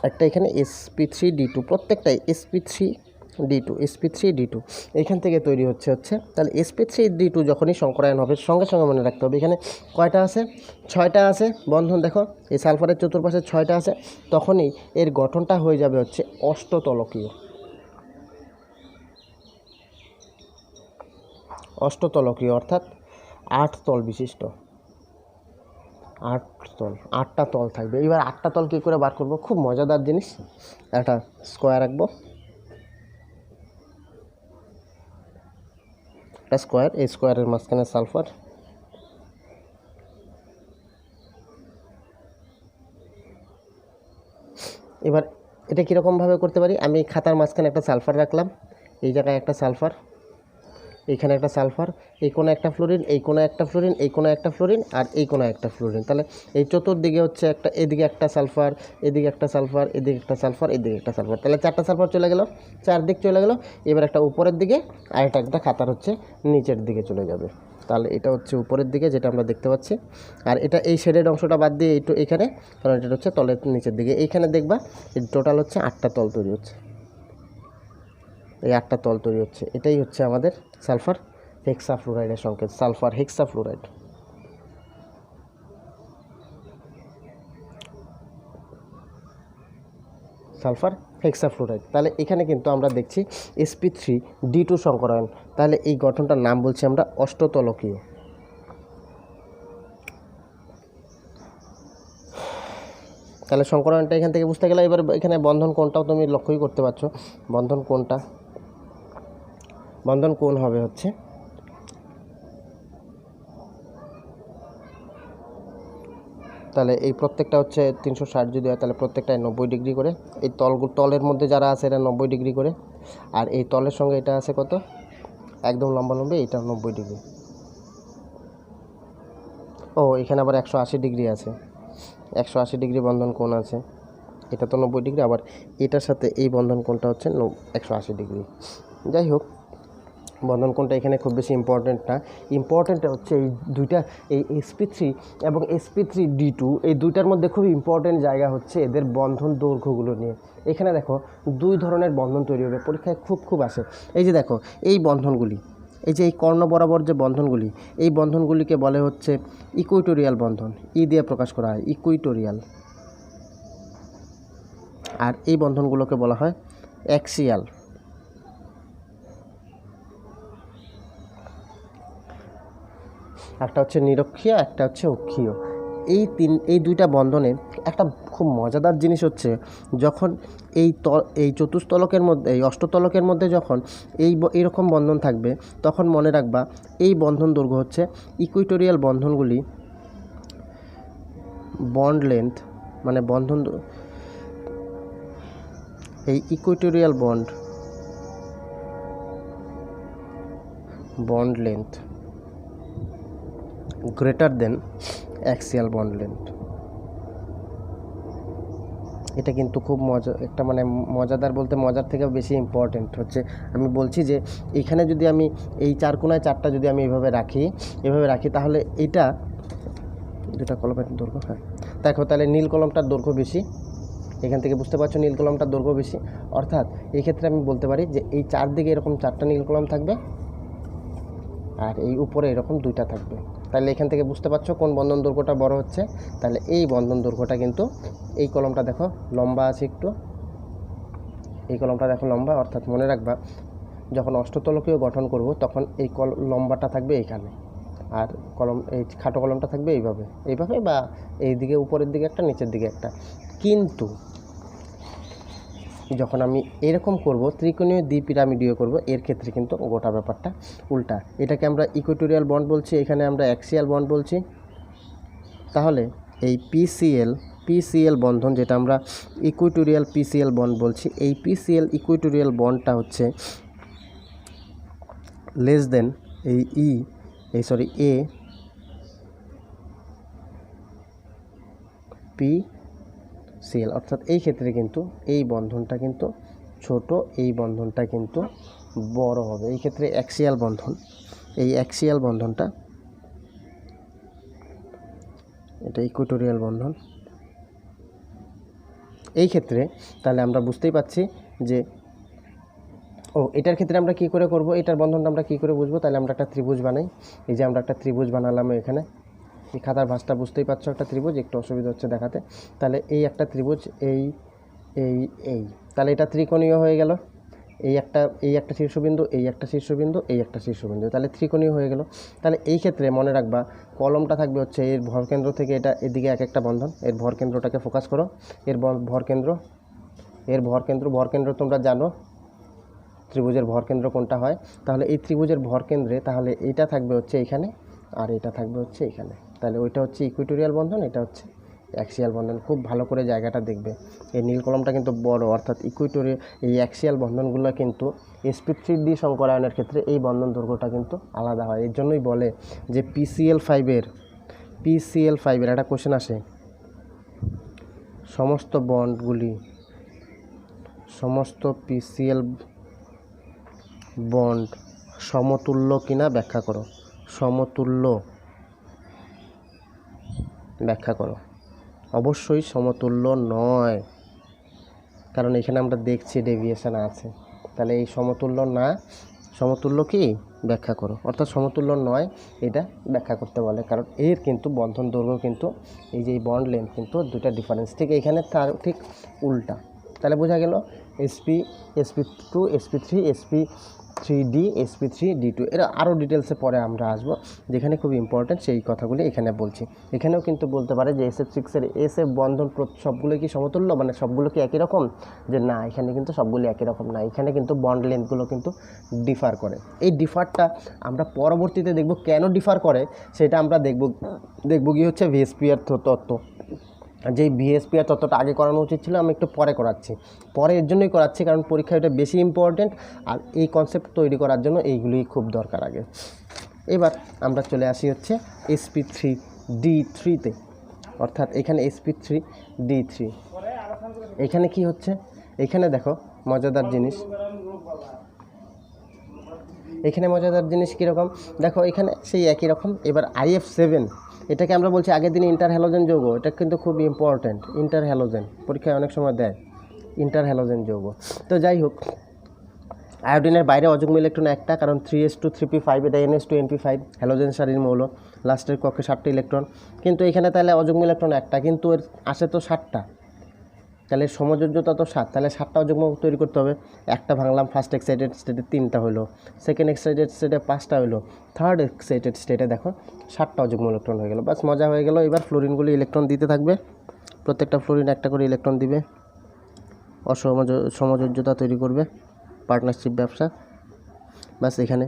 একটা এখানে sp3d2 প্রত্যেকটাই sp3d2 এখান থেকে তৈরি হচ্ছে তাহলে sp3d2 যখনই সংকরায়ন হবে সঙ্গে সঙ্গে মনে রাখতে হবে এখানে কয়টা আছে 6টা আছে বন্ধন দেখো এই সালফারের চতুর্পাশে 6টা আছে তখনই এর গঠনটা হয়ে যাবে অষ্টতলকীয় অর্থাৎ 8 তল বিশিষ্ট 8টা তল থাকবে। এবার 8টা তল কী করে বার করব খুব মজাদার জিনিস একটা স্কোয়ার আঁকবো একটা স্কোয়ার এই স্কোয়ারের মাঝখানে সালফার এবার এটা কীরকমভাবে করতে পারি আমি খাতার মাঝখানে একটা সালফার রাখলাম এই জায়গায় একটা সালফার এইখানে একটা সালফার এই কোণে একটা ফ্লোরিন এই কোণে একটা ফ্লোরিন এই কোণে একটা ফ্লোরিন আর এই কোণে একটা ফ্লোরিন তাহলে এই চতুর্দিকে হচ্ছে একটা এদিকে একটা সালফার এদিকে একটা সালফার এদিকে একটা সালফার এদিকে একটা সালফার তাহলে 4টা সালফার চলে গেল 4 দিক চলে গেল এবার একটা উপরের দিকে আর একটা খাতার নিচের দিকে চলে যাবে তাহলে এটা উপরের দিকে যেটা আমরা দেখতে পাচ্ছি আর এটা এই শেডের অংশটা বাদ দিয়ে এখানে কারণ এটা হচ্ছে তলের নিচের দিকে এইখানে দেখবা এই টোটাল 8টা তল তৈরি হচ্ছে এই 8টা তল তৈরি হচ্ছে এটাই আমাদের সালফার হেক্সাফ্লোরাইডের সংকেত সালফার হেক্সাফ্লোরাইড তাহলে এখানে কিন্তু আমরা দেখছি sp3d2 সংকরায়ন তাহলে এই গঠনটার নাম বলছি আমরা অষ্টতলকীয় তাহলে সংকরায়নটা এখান থেকে বুঝতে গেলে এবার এখানে বন্ধন কোণটাও তুমি লক্ষ্যই করতে পারছো বন্ধন কোণ হবে তাহলে এই প্রত্যেকটা 360 যদি হয় তাহলে প্রত্যেকটায় 90 ডিগ্রি করে এই তলের মধ্যে যারা আছে এটা 90 ডিগ্রি করে আর এই তলের সঙ্গে এটা আছে কত একদম লম্বালম্বি এটা 90 ডিগ্রি ও এখানে আবার 180 ডিগ্রি আছে 180 ডিগ্রি বন্ধন কোণ আছে এটা তো 90 ডিগ্রি আবার এটার সাথে এই বন্ধন কোণটা 180 ডিগ্রি যাই হোক বন্ধন কোণটা এখানে খুব বেশি ইম্পর্টেন্ট না ইম্পর্টেন্ট এই দুইটা এই sp3 এবং sp3d2 এই দুইটার মধ্যে খুব ইম্পর্টেন্ট জায়গা এদের বন্ধন দৈর্ঘ্যগুলো নিয়ে এখানে দেখো দুই ধরনের বন্ধন তৈরি হবে পরীক্ষায় খুব আসে এই যে দেখো এই বন্ধনগুলি এই যে এই কর্ণ বরাবর যে বন্ধনগুলি এই বন্ধনগুলিকে বলে ইকুইটোরিয়াল বন্ধন দিয়ে প্রকাশ করা হয় ইকুইটোরিয়াল আর এই বন্ধনগুলোকে বলা হয় অ্যাক্সিয়াল একটা নিরক্ষীয় একটা অক্ষীয় এই দুইটা বন্ধনে একটা খুব মজাদার জিনিস যখন এই চতুস্তলকের মধ্যে এই অষ্টতলকের মধ্যে যখন এইরকম বন্ধন থাকবে তখন মনে রাখবা এই বন্ধন দৈর্ঘ্য ইকুইটোরিয়াল বন্ধনগুলি বন্ড লেন্থ মানে এই equatorial bond length greater than axial bond length এটা কিন্তু খুব একটা মজাদার বলতে মজার থেকে বেশি ইম্পর্টেন্ট আমি বলছি যে এখানে যদি আমি এই 4 কোণায় 4টা যদি আমি এভাবে রাখি তাহলে এটা দুটা কলমের দৈর্ঘ্য দেখো তাহলে নীল কলমটার দৈর্ঘ্য বেশি এখান থেকে বুঝতে পারছো নীল কলমটার দৈর্ঘ্য বেশি অর্থাৎ এই ক্ষেত্রে আমি বলতে পারি যে এই চারদিকে এরকম 4টা নীল কলম থাকবে আর এই উপরে এরকম 2টা থাকবে তাহলে এখান থেকে বুঝতে পারছো কোন বন্ধন দৈর্ঘ্যটা বড় তাহলে এই বন্ধন দৈর্ঘ্যটা কিন্তু এই কলমটা দেখো লম্বা আছে একটু এই কলমটা দেখো লম্বা অর্থাৎ মনে রাখবা যখন অষ্টতলকীয় গঠন করব তখন এই লম্বাটা থাকবে এইখানে আর এই খাটো কলমটা থাকবে এইভাবে বা এই দিকে উপরের দিকে একটা নিচের দিকে একটা কিন্তু যখন আমি এরকম করব ত্রিকোণীয় দ্বিপিরামিডীয় করব এর ক্ষেত্রে কিন্তু গোটা ব্যাপারটা উল্টা এটাকে আমরা ইকুইটোরিয়াল বন্ড বলছি এখানে আমরা অ্যাক্সিয়াল বন্ড বলছি তাহলে এই পিসিএল বন্ধন যেটা আমরা ইকুইটোরিয়াল পিসিএল বন্ড বলছি এই পিসিএল ইকুইটোরিয়াল বন্ডটা লেস দেন এই এ পি সিএল অর্থাৎ এই ক্ষেত্রে কিন্তু এই বন্ধনটা কিন্তু ছোট এই বন্ধনটা কিন্তু বড় হবে এই ক্ষেত্রে অ্যাক্সিয়াল বন্ধনটা এটা ইকুইটোরিয়াল বন্ধন। এই ক্ষেত্রে তাহলে আমরা বুঝতেই পাচ্ছি যে এটার ক্ষেত্রে আমরা কী করে করব, এটার বন্ধনটা আমরা কী করে বুঝবো। তাহলে আমরা একটা ত্রিভুজ বানাই। এই যে আমরা একটা ত্রিভুজ বানালাম এখানে, এই খাতার ভাঁজটা বুঝতেই পারছো একটা ত্রিভুজ, একটু অসুবিধা হচ্ছে দেখাতে। তাহলে এই একটা ত্রিভুজ, এই এই এই তাহলে এটা ত্রিকোণীয় হয়ে গেল। এই একটা শীর্ষবিন্দু, এই একটা শীর্ষবিন্দু, এই একটা শীর্ষবিন্দু, তাহলে ত্রিকোণীয় হয়ে গেল। তাহলে এই ক্ষেত্রে মনে রাখবা কলমটা থাকবে হচ্ছে এর ভরকেন্দ্র থেকে এটা এদিকে এক একটা বন্ধন। এর ভরকেন্দ্রটাকে ফোকাস করো, এর ভরকেন্দ্র তোমরা জানো ত্রিভুজের ভরকেন্দ্র কোনটা হয়। তাহলে এই ত্রিভুজের ভরকেন্দ্রে তাহলে এটা থাকবে হচ্ছে এখানে, আর এটা থাকবে হচ্ছে এখানে। তাহলে ওইটা হচ্ছে ইকুইটোরিয়াল বন্ধন, এটা হচ্ছে অ্যাক্সিয়াল বন্ধন। খুব ভালো করে জায়গাটা দেখবে। এই নীল কলমটা কিন্তু বড়, অর্থাৎ ইকুইটোরিয়াল এই অ্যাক্সিয়াল বন্ধনগুলো কিন্তু sp3d সংকরায়নের ক্ষেত্রে এই বন্ধন দৈর্ঘ্যটা কিন্তু আলাদা হয়। এর জন্যই বলে যে PCl5 এর একটা কোশ্চেন আসে, সমস্ত PCl বন্ড সমতুল্য কিনা ব্যাখ্যা করো। সমতুল্য ব্যাখ্যা করো। অবশ্যই সমতুল্য নয়, কারণ এখানে আমরা দেখছি ডেভিয়েশন আছে। তাহলে এই সমতুল্য না, সমতুল্য কি ব্যাখ্যা করো, অর্থাৎ সমতুল্য নয় এটা ব্যাখ্যা করতে বলে। কারণ এর কিন্তু বন্ধন দৈর্ঘ্য কিন্তু এই যে বন্ড লেন্থ কিন্তু দুটা ডিফারেন্স, ঠিক এইখানে তার ঠিক উল্টা। তাহলে বোঝা গেল sp2 sp3 sp3d sp3d2 এরা আরও ডিটেলসে পরে আমরা আসবো, যেখানে খুব ইম্পর্ট্যান্ট সেই কথাগুলি এখানে বলছি। এখানেও কিন্তু বলতে পারে যে SF6 এর বন্ধন সবগুলো কি সমতুল্য, মানে সবগুলো কি একই রকম, যে না এখানে কিন্তু সবগুলো একই রকম না, এখানে কিন্তু বন্ড লেন্থগুলো কিন্তু ডিফার করে। এই ডিফারটা আমরা পরবর্তীতে দেখব কেন ডিফার করে, সেটা আমরা দেখব কি হচ্ছে ভিএসপিআর তত্ত্ব। যেই ভিএসপিআর তত্ত্বটা আগে করানো উচিত ছিল, আমি একটু পরে করাচ্ছি। পরে এর জন্যই করাচ্ছি কারণ পরীক্ষায় এটা বেশি ইম্পর্টেন্ট, আর এই কনসেপ্ট তৈরি করার জন্য এইগুলোই খুব দরকার আগে। এবার আমরা চলে আসি হচ্ছে sp3d3-তে, অর্থাৎ এখানে sp3d3 এখানে কি হচ্ছে, এখানে দেখো মজাদার জিনিস, কীরকম দেখো, এখানে সেই একই রকম। এবার IF7 এটাকে আমরা বলছি আগের দিনে ইন্টারহ্যালোজেন যৌগ, এটা কিন্তু খুব ইম্পর্ট্যান্ট। ইন্টারহ্যালোজেন পরীক্ষায় অনেক সময় দেয়, ইন্টারহ্যালোজেন যৌগ। তো যাই হোক, আয়োডিনের বাইরে অযুগ্ম ইলেকট্রন একটা, কারণ 3s2 3p5 এটা ns2 np5 হ্যালোজেন সারির মৌল, লাস্টের কক্ষে 7টা ইলেকট্রন। কিন্তু এখানে তাহলে অযুগ্ম ইলেকট্রন একটা, কিন্তু এর আসে তো 7টা, তাহলে সমযোজ্যতা তো 7, তাহলে 7টা অযুগ্ম তৈরি করতে হবে। একটা ভাঙলাম, ফার্স্ট এক্সাইটেড স্টেটে 3টা হলো, সেকেন্ড এক্সাইটেড স্টেটে 5টা হলো, থার্ড এক্সাইটেড স্টেটে দেখো 7টা অযুগ্ম ইলেকট্রন হয়ে গেল। বাস মজা হয়ে গেল। এবার ফ্লোরিনগুলি ইলেকট্রন দিতে থাকবে, প্রত্যেকটা ফ্লোরিন একটা করে ইলেকট্রন দিবে, সমযোজ্যতা তৈরি করবে, পার্টনারশিপ ব্যবসা। বাস এখানে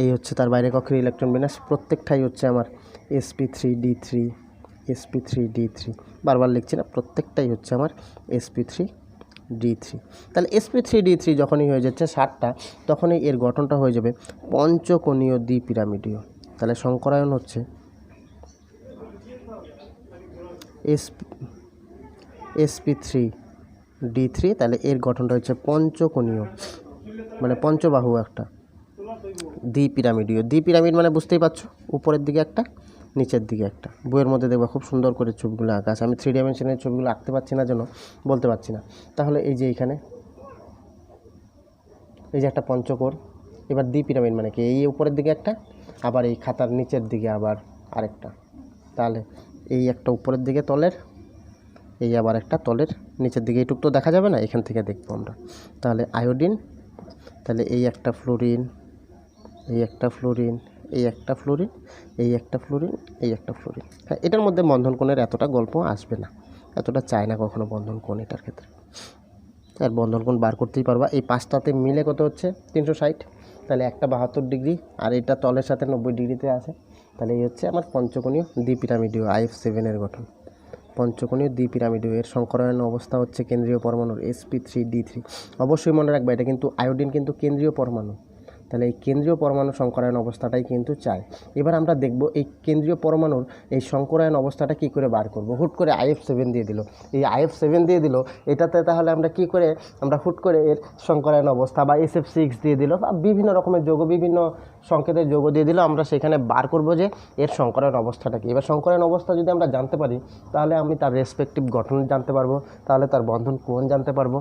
এই হচ্ছে তার বাইরে কক্ষের ইলেকট্রন বিন্যাস, প্রত্যেকটাই হচ্ছে আমার sp3d3 বারবার লিখছি না, প্রত্যেকটাই হচ্ছে আমার sp3d3। তাহলে sp3d3 যখনই হয়ে যাচ্ছে 7টা, তখনই এর গঠনটা হয়ে যাবে পঞ্চকোণীয় দ্বিপিরামিডীয়। তাহলে সংকরায়ন হচ্ছে sp3d3, তাহলে এর গঠনটা হচ্ছে পঞ্চকোণীয়, মানে পঞ্চবাহু একটা দ্বিপিরামিড মানে বুঝতেই পারছো, উপরের দিকে একটা নিচের দিকে একটা। বইয়ের মধ্যে দেখবা খুব সুন্দর করে ছবিগুলো আঁকা আছে, আমি 3 ডাইমেনশনের ছবিগুলো আঁকতে পারছি না জন্য বলতে পারছি না। তাহলে এই যে এখানে এই যে একটা পঞ্চকোণ, এবার দ্বিপিরামিড মানে কি, এই উপরের দিকে একটা, আবার এই খাতার নিচের দিকে আবার আরেকটা। তাহলে এই একটা উপরের দিকে তলের, এই আবার একটা তলের নিচের দিকে, এইটুকু তো দেখা যাবে না, এখান থেকে দেখবো আমরা। তাহলে আয়োডিন, তাহলে এই একটা ফ্লোরিন, এই একটা ফ্লোরিন, এই একটা ফ্লোরিন, এই একটা ফ্লোরিন, এই একটা ফ্লোরিন। হ্যাঁ, এটার মধ্যে বন্ধন কোণের এতটা গল্প আসবে না, এতটা চায় না কখনো বন্ধন কোণ এটার ক্ষেত্রে। আর বন্ধন কোণ বার করতেই পারবা। এই 5টাতে মিলে কত হচ্ছে 360, তাহলে একটা 72 ডিগ্রি, আর এটা তলের সাথে 90 ডিগ্রিতে আছে। তাহলে এই হচ্ছে আমার পঞ্চকোণীয় দ্বিপিরামিডীয় IF7 এর গঠন। পঞ্চকোণীয় দ্বিপিরামিডীয় এর সংকরায়ন অবস্থা হচ্ছে কেন্দ্রীয় পরমাণুর sp3d3। অবশ্যই মনে রাখবে এটা কিন্তু আয়োডিন কিন্তু কেন্দ্রীয় পরমাণু, তাহলে এই কেন্দ্রীয় পরমাণু সংকরায়ন অবস্থাটাই কিন্তু চাই। এবার আমরা দেখব এই কেন্দ্রীয় পরমাণুর এই সংকরায়ন অবস্থাটা কী করে বার করব। হুট করে IF7 দিয়ে দিল, এই IF7 দিয়ে দিল, এটাতে তাহলে আমরা কি করে আমরা হুট করে এর সংকরায়ন অবস্থা বা SF6 দিয়ে দিল বা বিভিন্ন রকমের যৌগ, বিভিন্ন সংকেতের যৌগ দিয়ে দিল, আমরা সেখানে বার করব যে এর সংকরায়ন অবস্থাটা কী। এবার সংকরায়ন অবস্থা যদি আমরা জানতে পারি তাহলে আমি তার রেসপেক্টিভ গঠন জানতে পারবো, তাহলে তার বন্ধন কোণ জানতে পারবো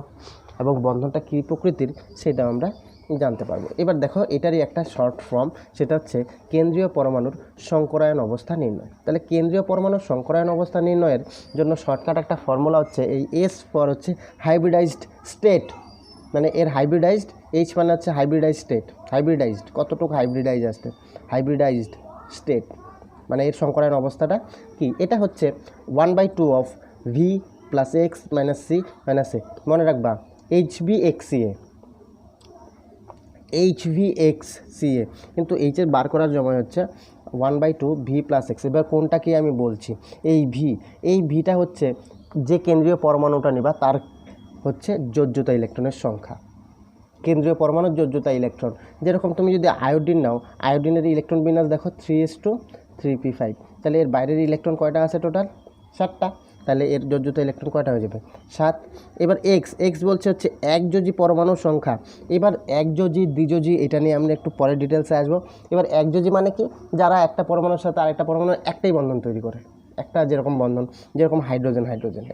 এবং বন্ধনটা কী প্রকৃতির সেটা আমরা জানতে পারবো। এবার দেখো এটারই একটা শর্ট ফর্ম, সেটা হচ্ছে কেন্দ্রীয় পরমাণুর সংকরায়ন অবস্থা নির্ণয়। তাহলে কেন্দ্রীয় পরমাণুর সংকরায়ন অবস্থা নির্ণয়ের জন্য শর্টকাট একটা ফর্মুলা হচ্ছে এই S ফর হচ্ছে হাইব্রিডাইজড স্টেট, মানে এর হাইব্রিডাইজড, H মানে হচ্ছে হাইব্রিডাইজড স্টেট, হাইব্রিডাইজড কতটুকু হাইব্রিডাইজ আসছে, হাইব্রিডাইজড স্টেট মানে এর সংকরায়ন অবস্থাটা কি, এটা হচ্ছে 1/2 of V plus X minus C minus A। মনে রাখবা HVXCA, HVXCA, কিন্তু এইচের বার করার সময় হচ্ছে 1/2 V প্লাস X। এবার কোনটা কি আমি বলছি, এই ভিটা হচ্ছে যে কেন্দ্রীয় পরমাণুটা নিবা তার হচ্ছে যোজ্যতা ইলেকট্রনের সংখ্যা, কেন্দ্রীয় পরমাণুর যোজ্যতা ইলেকট্রন। যেরকম তুমি যদি আয়োডিন নাও, আয়োডিনের ইলেকট্রন বিন্যাস দেখো 3s2 3p5, তাহলে এর বাইরের ইলেকট্রন কয়টা আছে টোটাল, 7টা, তাহলে এর যোজ্যতা ইলেকট্রন কয়টা হয়ে যাবে, 7। এবার এক্স বলছে হচ্ছে একযোজী পরমাণুর সংখ্যা। এবার একযোজী দ্বিযোজী এটা নিয়ে আমরা একটু পরে ডিটেলসে আসবো। এবার একযোজী মানে কি, যারা একটা পরমাণুর সাথে আরেকটা পরমাণুর একটাই বন্ধন তৈরি করে, একটা যেরকম বন্ধন, যেরকম হাইড্রোজেন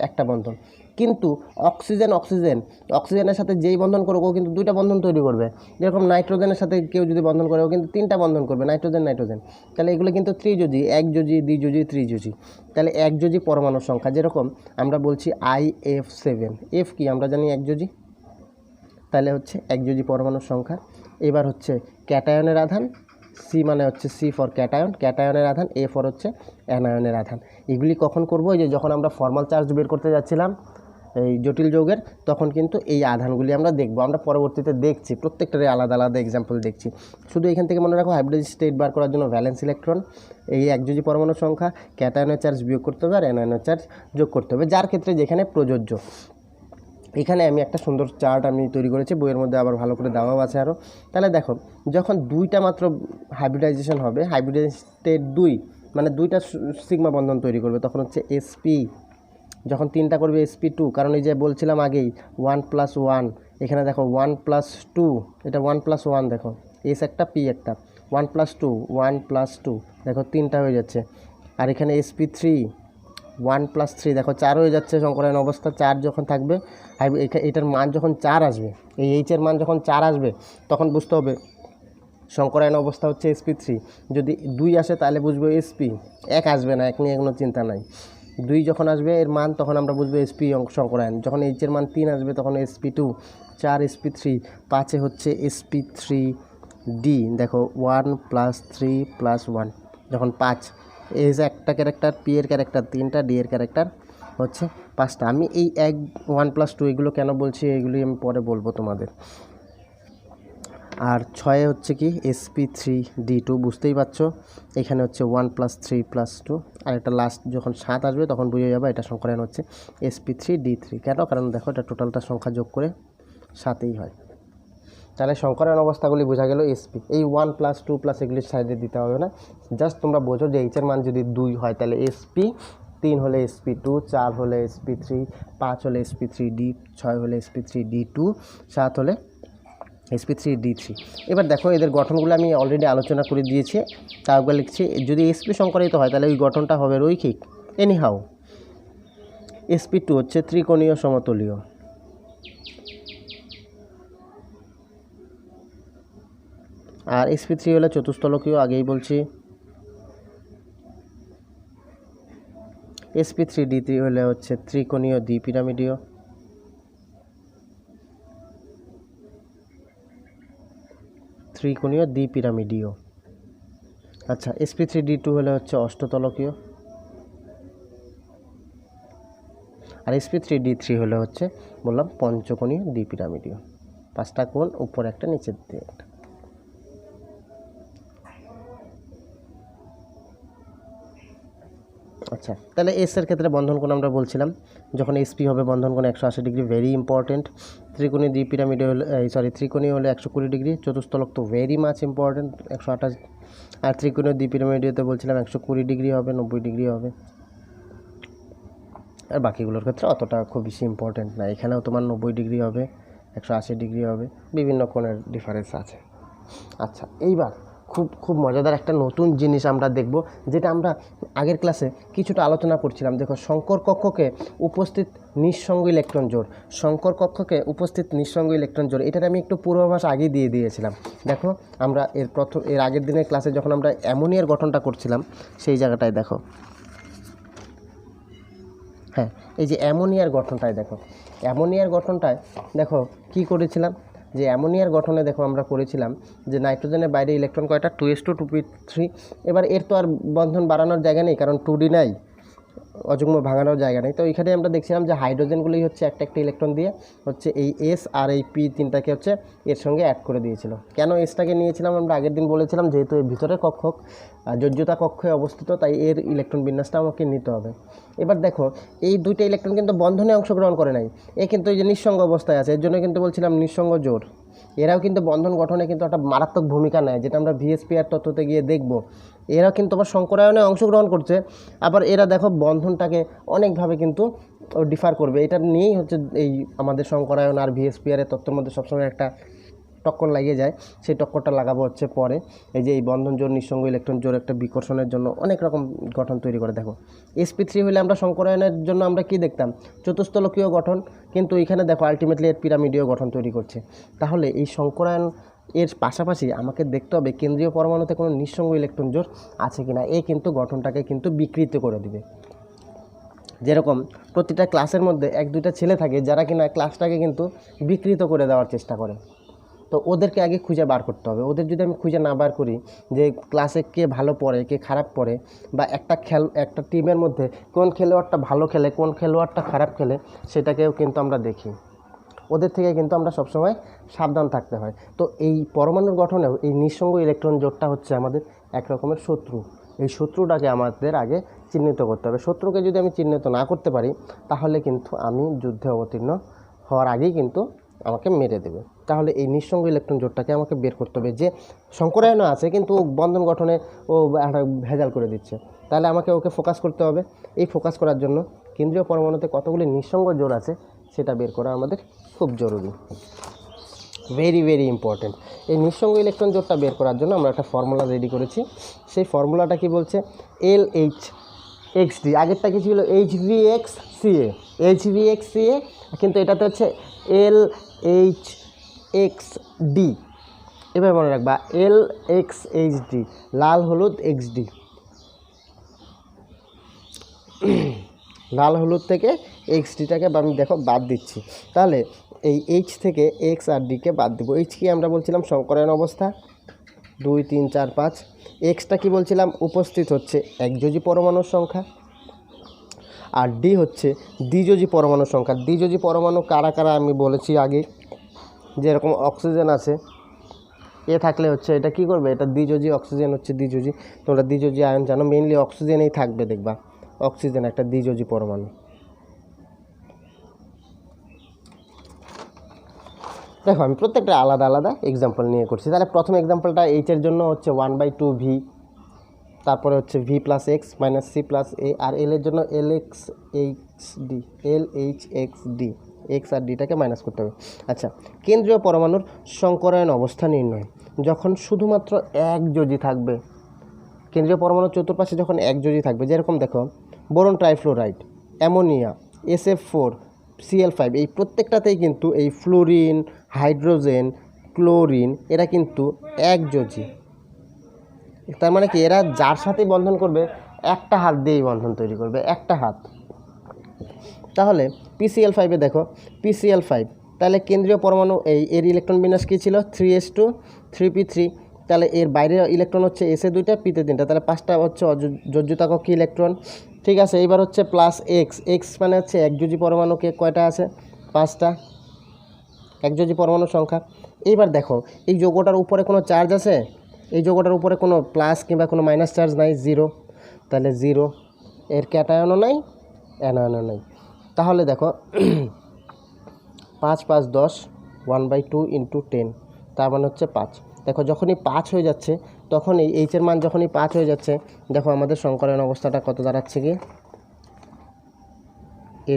একটা বন্ধন, কিন্তু অক্সিজেনের সাথে যেই বন্ধন করবে ও কিন্তু দুইটা বন্ধন তৈরি করবে। যেরকম নাইট্রোজেনের সাথে কেউ যদি বন্ধন করে ও কিন্তু 3টা বন্ধন করবে, নাইট্রোজেন। তাহলে এগুলো কিন্তু ত্রিযোজী, একযোজী, দ্বিযোজী, ত্রিযোজী। তাহলে একযোজী পরমাণুর সংখ্যা যেরকম আমরা বলছি IF7, F কি আমরা জানি একযোজী, তাহলে হচ্ছে একযোজী পরমাণুর সংখ্যা। এবার হচ্ছে ক্যাটায়নের আধান, C মানে হচ্ছে C ফর ক্যাটায়নের আধান, A ফর হচ্ছে অ্যানায়নের আধান। এগুলি কখন করব, এই যে যখন আমরা ফর্মাল চার্জ বের করতে যাচ্ছিলাম এই জটিল যৌগের, তখন কিন্তু এই আধানগুলি আমরা দেখব, আমরা পরবর্তীতে দেখছি, প্রত্যেকটারই আলাদা আলাদা এক্সাম্পল দেখছি। শুধু এখান থেকে মনে রাখো হাইব্রিডাইজড স্টেট বার করার জন্য ভ্যালেন্স ইলেকট্রন, এই একযোজী পরমাণুর সংখ্যা, ক্যাটায়নের চার্জ বিয়োগ করতে হবে আর অ্যানায়নের চার্জ যোগ করতে হবে, যার ক্ষেত্রে যেখানে প্রযোজ্য। এখানে আমি একটা সুন্দর চার্ট আমি তৈরি করেছি, বইয়ের মধ্যে আবার ভালো করে দেওয়াও আছে আরও। তাহলে দেখো যখন দুইটা মাত্র হাইব্রিডাইজেশন হবে, হাইব্রিডাইজড স্টেট 2 মানে দুইটা সিগমা বন্ধন তৈরি করবে, তখন হচ্ছে SP। যখন 3টা করবে SP2, কারণ এই যে বলছিলাম আগেই 1+1, এখানে দেখো 1+2, এটা 1+1, দেখো S একটা P একটা, 1+2 দেখো 3টা হয়ে যাচ্ছে। আর এখানে SP3 1+3 দেখো 4 হয়ে যাচ্ছে সংকরায়ন অবস্থা। 4 যখন থাকবে, এটার মান যখন 4 আসবে, এই H-এর মান যখন 4 আসবে তখন বুঝতে হবে সংকরায়ন অবস্থা হচ্ছে SP3। যদি 2 আসে তাহলে বুঝবো SP, 1 আসবে না, 1 নিয়ে কোনো চিন্তা নাই। 2 যখন আসবে এর মান তখন আমরা বুঝবো SP সংকরায়ন। যখন H-এর মান 3 আসবে তখন SP2, 4 SP3, 5-এ হচ্ছে SP3D। দেখো 1+3+1, যখন 5, এজ একটা ক্যারেক্টার, P এর ক্যারেক্টার 3টা, D এর ক্যারেক্টার হচ্ছে 5টা। আমি এই 1+2 এগুলো কেন বলছি এগুলি আমি পরে বলবো তোমাদের। আর 6-এ হচ্ছে কি SP3D2, বুঝতেই পারছো এখানে হচ্ছে 1+3+2, আর এটা লাস্ট যখন 7 আসবে তখন বুঝে যাবে এটা সংকরায়ন হচ্ছে SP3D3। কেন, কারণ দেখো এটা টোটালটা সংখ্যা যোগ করে 7ই হয়। তাহলে সংকরায়ন অবস্থাগুলি বোঝা গেল SP। এই 1+2+ এগুলির সাইডে দিতে হবে না, জাস্ট তোমরা বোঝো যে H-এর মান যদি 2 হয় তাহলে SP, 3 হলে SP2, 4 হলে SP3, 5 হলে SP3D, 6 হলে SP3D2, 7 হলে SP3D3। এবার দেখো এদের গঠনগুলো আমি অলরেডি আলোচনা করে দিয়েছি, তারপর লিখছি যদি SP সংকরিত হয় তাহলে ওই গঠনটা হবে রৈখিক। এনিহাউ SP2 হচ্ছে ত্রিকোণীয় সমতলীয়, আর SP3 হলে চতুস্তলকীয়, আগেই বলছি। SP3D3 হলে হচ্ছে ত্রিকোণীয় দ্বিপিরামিডীয়। আচ্ছা, SP3D2 হলে হচ্ছে অষ্টতলকীয়, আর SP3D3 হলে হচ্ছে বললাম পঞ্চকোণীয় দ্বিপিরামিডীয়। 5টা কোণ, উপর একটা নিচের দিকে একটা। আচ্ছা, তাহলে এস এর ক্ষেত্রে বন্ধন কোণ আমরা বলছিলাম যখন SP হবে বন্ধন কোণ 180 ডিগ্রি, ভেরি ইম্পর্টেন্ট। ত্রিকোণী দ্বিপিরামিডে হলে ত্রিকোণী হলে 120 ডিগ্রি, চতুস্তলক তো ভেরি মাচ ইম্পর্টেন্ট 128, আর ত্রিকোণীয় দ্বিপিরামিডেতে বলছিলাম 120 ডিগ্রি হবে, 90 ডিগ্রি হবে, আর বাকিগুলোর ক্ষেত্রে অতটা খুব বেশি ইম্পর্টেন্ট না। এখানেও তোমার 90 ডিগ্রি হবে, 180 ডিগ্রি হবে, বিভিন্ন কোণের ডিফারেন্স আছে। আচ্ছা, এইবার খুব খুব মজাদার একটা নতুন জিনিস আমরা দেখব, যেটা আমরা আগের ক্লাসে কিছুটা আলোচনা করছিলাম। দেখো, শঙ্কর কক্ষকে উপস্থিত নিঃসঙ্গ ইলেকট্রন জোড়, শঙ্কর কক্ষকে উপস্থিত নিঃসঙ্গ ইলেকট্রন জোড়, এটার আমি একটু পূর্বাভাস আগে দিয়ে দিয়েছিলাম। দেখো, আমরা এর আগের দিনের ক্লাসে যখন আমরা অ্যামোনিয়ার গঠনটা করছিলাম, সেই জায়গাটায় দেখো, হ্যাঁ, এই যে অ্যামোনিয়ার গঠনটায় দেখো, অ্যামোনিয়ার গঠনটায় দেখো কি করেছিলাম, যে অ্যামোনিয়ার গঠনে দেখো আমরা করেছিলাম যে নাইট্রোজেনের বাইরে ইলেকট্রন কয়টা, 2s2 2p3। এবার এর তো আর বন্ধন বাড়ানোর জায়গা নেই, কারণ 2d নাই, অযুগ্ম ভাঙানোর জায়গা নেই। তো এখানে আমরা দেখছিলাম যে হাইড্রোজেনগুলোই হচ্ছে একটা একটা ইলেকট্রন দিয়ে হচ্ছে এই এস আর এই পি তিনটাকে হচ্ছে এর সঙ্গে অ্যাড করে দিয়েছিল। কেন এসটাকে নিয়েছিলাম আমরা আগের দিন বলেছিলাম, যেহেতু এর ভিতরে কক্ষক যোজ্যতা কক্ষে অবস্থিত, তাই এর ইলেকট্রন বিন্যাসটা আমাকে নিতে হবে। এবার দেখো, এই দুইটা ইলেকট্রন কিন্তু বন্ধনে অংশগ্রহণ করে নাই, এ কিন্তু এই যে নিঃসঙ্গ অবস্থায় আছে, এর জন্য কিন্তু বলছিলাম নিঃসঙ্গ জোড়। এরাও কিন্তু বন্ধন গঠনে কিন্তু একটা মারাত্মক ভূমিকা নেয়, যেটা আমরা ভিএসপিআর তত্ত্বতে গিয়ে দেখব। এরা কিন্তু আবার শঙ্করায়নে অংশগ্রহণ করছে, আবার এরা দেখো বন্ধনটাকে অনেকভাবে কিন্তু ডিফার করবে। এটা নিয়েই হচ্ছে এই আমাদের শঙ্করায়ন আর ভিএসপিআরের তত্ত্বের মধ্যে সবসময় একটা টক্কর লাগিয়ে যায়। সেই টক্করটা লাগাবো হচ্ছে পরে। এই যে এই বন্ধন জোড়, নিঃসঙ্গ ইলেকট্রন জোড় একটা বিকর্ষণের জন্য অনেক রকম গঠন তৈরি করে। দেখো, sp3 হলে আমরা শঙ্করায়নের জন্য আমরা কি দেখতাম, চতুস্তলকীয় গঠন, কিন্তু এখানে দেখো আলটিমেটলি এর পিরামিডীয় গঠন তৈরি করছে। তাহলে এই শঙ্করায়ন এর পাশাপাশি আমাকে দেখতে হবে কেন্দ্রীয় পরমাণুতে কোনো নিঃসঙ্গ ইলেকট্রন জোড় আছে কিনা। এ কিন্তু গঠনটাকে কিন্তু বিকৃত করে দিবে। যেরকম প্রতিটা ক্লাসের মধ্যে এক দুইটা ছেলে থাকে যারা কিনা ক্লাসটাকে কিন্তু বিকৃত করে দেওয়ার চেষ্টা করে, তো ওদেরকে আগে খুঁজে বার করতে হবে। ওদের যদি আমি খুঁজে না বার করি যে ক্লাসে কে ভালো পড়ে কে খারাপ পড়ে, বা একটা টিমের মধ্যে কোন খেলোয়াড়টা ভালো খেলে কোন খেলোয়াড়টা খারাপ খেলে, সেটাকেও কিন্তু আমরা দেখি। ওদের থেকে কিন্তু আমরা সবসময় সাবধান থাকতে হয়। তো এই পরমাণুর গঠনেও এই নিঃসঙ্গ ইলেকট্রন জোড়টা হচ্ছে আমাদের এক রকমের শত্রু। এই শত্রুটাকে আমাদের আগে চিহ্নিত করতে হবে। শত্রুকে যদি আমি চিহ্নিত না করতে পারি, তাহলে কিন্তু আমি যুদ্ধে অবতীর্ণ হওয়ার আগেই কিন্তু আমাকে মেরে দেবে। তাহলে এই নিঃসঙ্গ ইলেকট্রন জোড়টাকে আমাকে বের করতে হবে, যে শঙ্করায়নও আছে কিন্তু বন্ধন গঠনে ও একটা ভেজাল করে দিচ্ছে। তাহলে আমাকে ওকে ফোকাস করতে হবে। এই ফোকাস করার জন্য কেন্দ্রীয় পরমাণুতে কতগুলি নিঃসঙ্গ জোড় আছে সেটা বের করা আমাদের খুব জরুরি, ভেরি ভেরি ইম্পর্টেন্ট। এই নিঃসঙ্গ ইলেকট্রন জোড়টা বের করার জন্য আমরা একটা ফর্মুলা রেডি করেছি। সেই ফর্মুলাটা কি বলছে, LHXD, আগেরটা কি ছিল HVXCA, HVXCA, কিন্তু এটাতে হচ্ছে LHXD। এবার মনে রাখবা LXHD, লাল হলুদ XD, লাল হলুদ থেকে XDটাকে আমি দেখো বাদ দিচ্ছি। তাহলে এই H থেকে X আর Dকে বাদ দেবো। H কি আমরা বলছিলাম শঙ্করায়ন অবস্থা 2 3 4 5, Xটা কি বলছিলাম উপস্থিত হচ্ছে একযোজী পরমাণুর সংখ্যা, আর ডি হচ্ছে দ্বিযোজী পরমাণুর সংখ্যা। দ্বিযোজী পরমাণু কারা কারা আমি বলেছি আগে, যেরকম অক্সিজেন আছে, এ থাকলে হচ্ছে এটা কি করবে, এটা দ্বিযোজী, অক্সিজেন হচ্ছে দ্বিযোজী। তোমরা দ্বিযোজী আয়ন জানো, মেইনলি অক্সিজেনেই থাকবে, দেখবা অক্সিজেন একটা দ্বিযোজী পরমাণু। দেখো, আমি প্রত্যেকটা আলাদা আলাদা এক্সাম্পল নিয়ে করছি। তাহলে প্রথম এক্সাম্পলটা এইচের জন্য হচ্ছে 1/2V, তারপরে হচ্ছে V+X - C+A, আর এলের জন্য LHXD, এক্স আর ডিটাকে মাইনাস করতে হবে। আচ্ছা, কেন্দ্রীয় পরমাণুর শঙ্করায়ন অবস্থা নির্ণয়, যখন শুধুমাত্র এক যোজি থাকবে, কেন্দ্রীয় পরমাণুর চতুর্পাশে যখন এক যোজি থাকবে, যেরকম দেখো boron trifluoride, ammonia, SF4, Cl5, এই প্রত্যেকটাতেই কিন্তু এই ফ্লোরিন, হাইড্রোজেন, ক্লোরিন এরা কিন্তু এক যোজি। তার মানে কি, এরা যার সাথেই বন্ধন করবে একটা হাত দিয়েই বন্ধন তৈরি করবে, একটা হাত। তাহলে PCl5-এ দেখো PCl5, তাহলে কেন্দ্রীয় পরমাণু এর ইলেকট্রন বিন্যাস কী ছিল, 3s2 3p3। তাহলে এর বাইরের ইলেকট্রন হচ্ছে এসে 2টা পিতে 3টা, তাহলে 5টা হচ্ছে যোজ্যতা কক্ষী ইলেকট্রন। ঠিক আছে, এবার হচ্ছে +X মানে হচ্ছে একযোজী পরমাণুকে কয়টা আছে, 5টা, একযোজী পরমাণুর সংখ্যা। এইবার দেখো এই যৌগটার উপরে কোনো চার্জ আছে, এই যৌগটার উপরে কোনো প্লাস কিংবা কোনো মাইনাস চার্জ নাই, 0, তাহলে 0, এর ক্যাটায়নও নাই অ্যানায়নও নাই। তাহলে দেখো 5 5 10 1/2 × 10, তার মানে হচ্ছে 5। দেখো যখনই 5 হয়ে যাচ্ছে তখনই এইচের মান যখনই 5 হয়ে যাচ্ছে, দেখো আমাদের সংকরায়ন অবস্থাটা কত দাঁড়াচ্ছে কি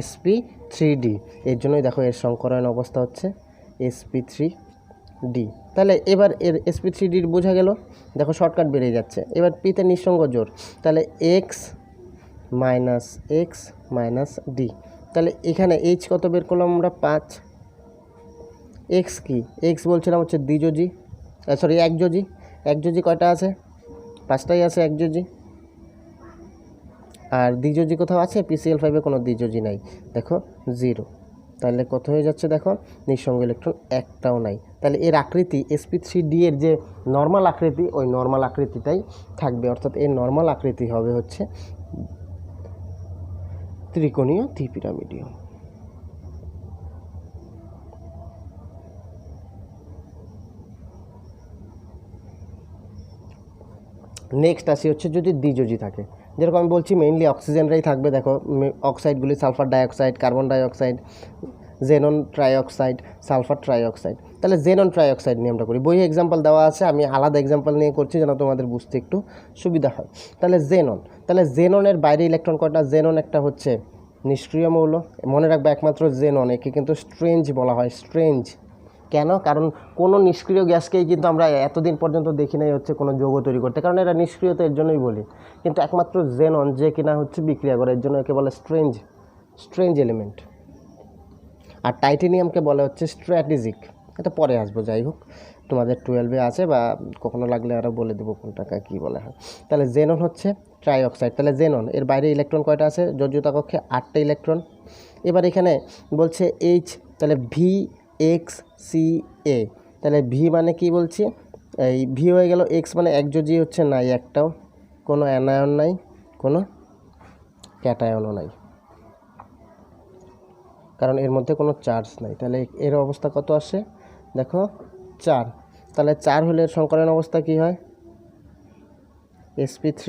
sp3d। এর জন্যই দেখো এর সংকরায়ন অবস্থা হচ্ছে sp3d। তাহলে এবার এর sp3d বোঝা গেল। দেখো শর্টকাট বেরিয়ে যাচ্ছে। এবার পিতে নিঃসঙ্গ জোড়, তাহলে x - d। তাহলে এখানে h কত বের করলাম আমরা 5। x কি, x বলছিলাম হচ্ছে দ্বিযোজী, সরি একযোজী। একযোজী কয়টা আছে? 5টাই আছে একযোজী। আর দ্বিযোজী কোথাও আছে? PCl5-এ কোনো দ্বিযোজী নাই, দেখো 0। তাহলে কত হয়ে যাচ্ছে দেখো, নিঃসঙ্গ ইলেকট্রন একটাও নাই। তাহলে এর আকৃতি sp3d এর যে নর্মাল আকৃতি, ওই নর্মাল আকৃতিটাই থাকবে। অর্থাৎ এর নর্মাল আকৃতি হবে হচ্ছে ত্রিকোণীয় দ্বিপিরামিডীয়। নেক্সট আসি হচ্ছে যদি দ্বিযোজী থাকে, যেরকম আমি বলছি মেইনলি অক্সিজেনরাই থাকবে। দেখো অক্সাইডগুলি sulphur dioxide, carbon dioxide, xenon trioxide, sulphur trioxide. তাহলে জেনন ট্রাইঅক্সাইড নিয়ে আমরা করি, বইয়ে এক্সাম্পল দেওয়া আছে, আমি আলাদা এক্সাম্পল নিয়ে করছি যেন তোমাদের বুঝতে একটু সুবিধা হয়। তাহলে জেননের বাইরে ইলেকট্রন কয়টা? জেনন একটা হচ্ছে নিষ্ক্রিয় মৌল, মনে রাখবে একমাত্র জেনন। একে কিন্তু স্ট্রেঞ্জ বলা হয়, স্ট্রেঞ্জ। কেন? কারণ কোনো নিষ্ক্রিয় গ্যাসকেই কিন্তু আমরা এতদিন পর্যন্ত দেখি নাই হচ্ছে কোনো যৌগ তৈরি করতে, কারণ এরা নিষ্ক্রিয়তা, এর জন্যই বলি। কিন্তু একমাত্র জেনন যে কিনা হচ্ছে বিক্রিয়া করে, এর জন্য একে বলে স্ট্রেঞ্জ এলিমেন্ট। আর টাইটেনিয়ামকে বলে হচ্ছে স্ট্র্যাটেজিক। এটা পরে আসবো, যাই হোক তোমাদের 12-এ আছে, বা কখনো লাগলে আরও বলে দেবো কোনটাকে কী বলা হয়। তাহলে জেনন হচ্ছে ট্রাইঅক্সাইড। তাহলে জেনন এর বাইরে ইলেকট্রন কয়টা আছে? যোজ্যতা কক্ষে 8টা ইলেকট্রন। এবার এখানে বলছে H, তাহলে VXCA। তাহলে ভি মানে কি বলছি, এই ভি হয়ে গেল। এক্স মানে একযোজী হচ্ছে নাই একটাও, কোনো অ্যানায়ন নাই, কোনো ক্যাটায়নও নাই, কারণ এর মধ্যে কোনো চার্জ নাই। তাহলে এর অবস্থা কত আসে দেখো 4। তাহলে 4 হলে এর সংকরায়ন অবস্থা কি হয়? sp3।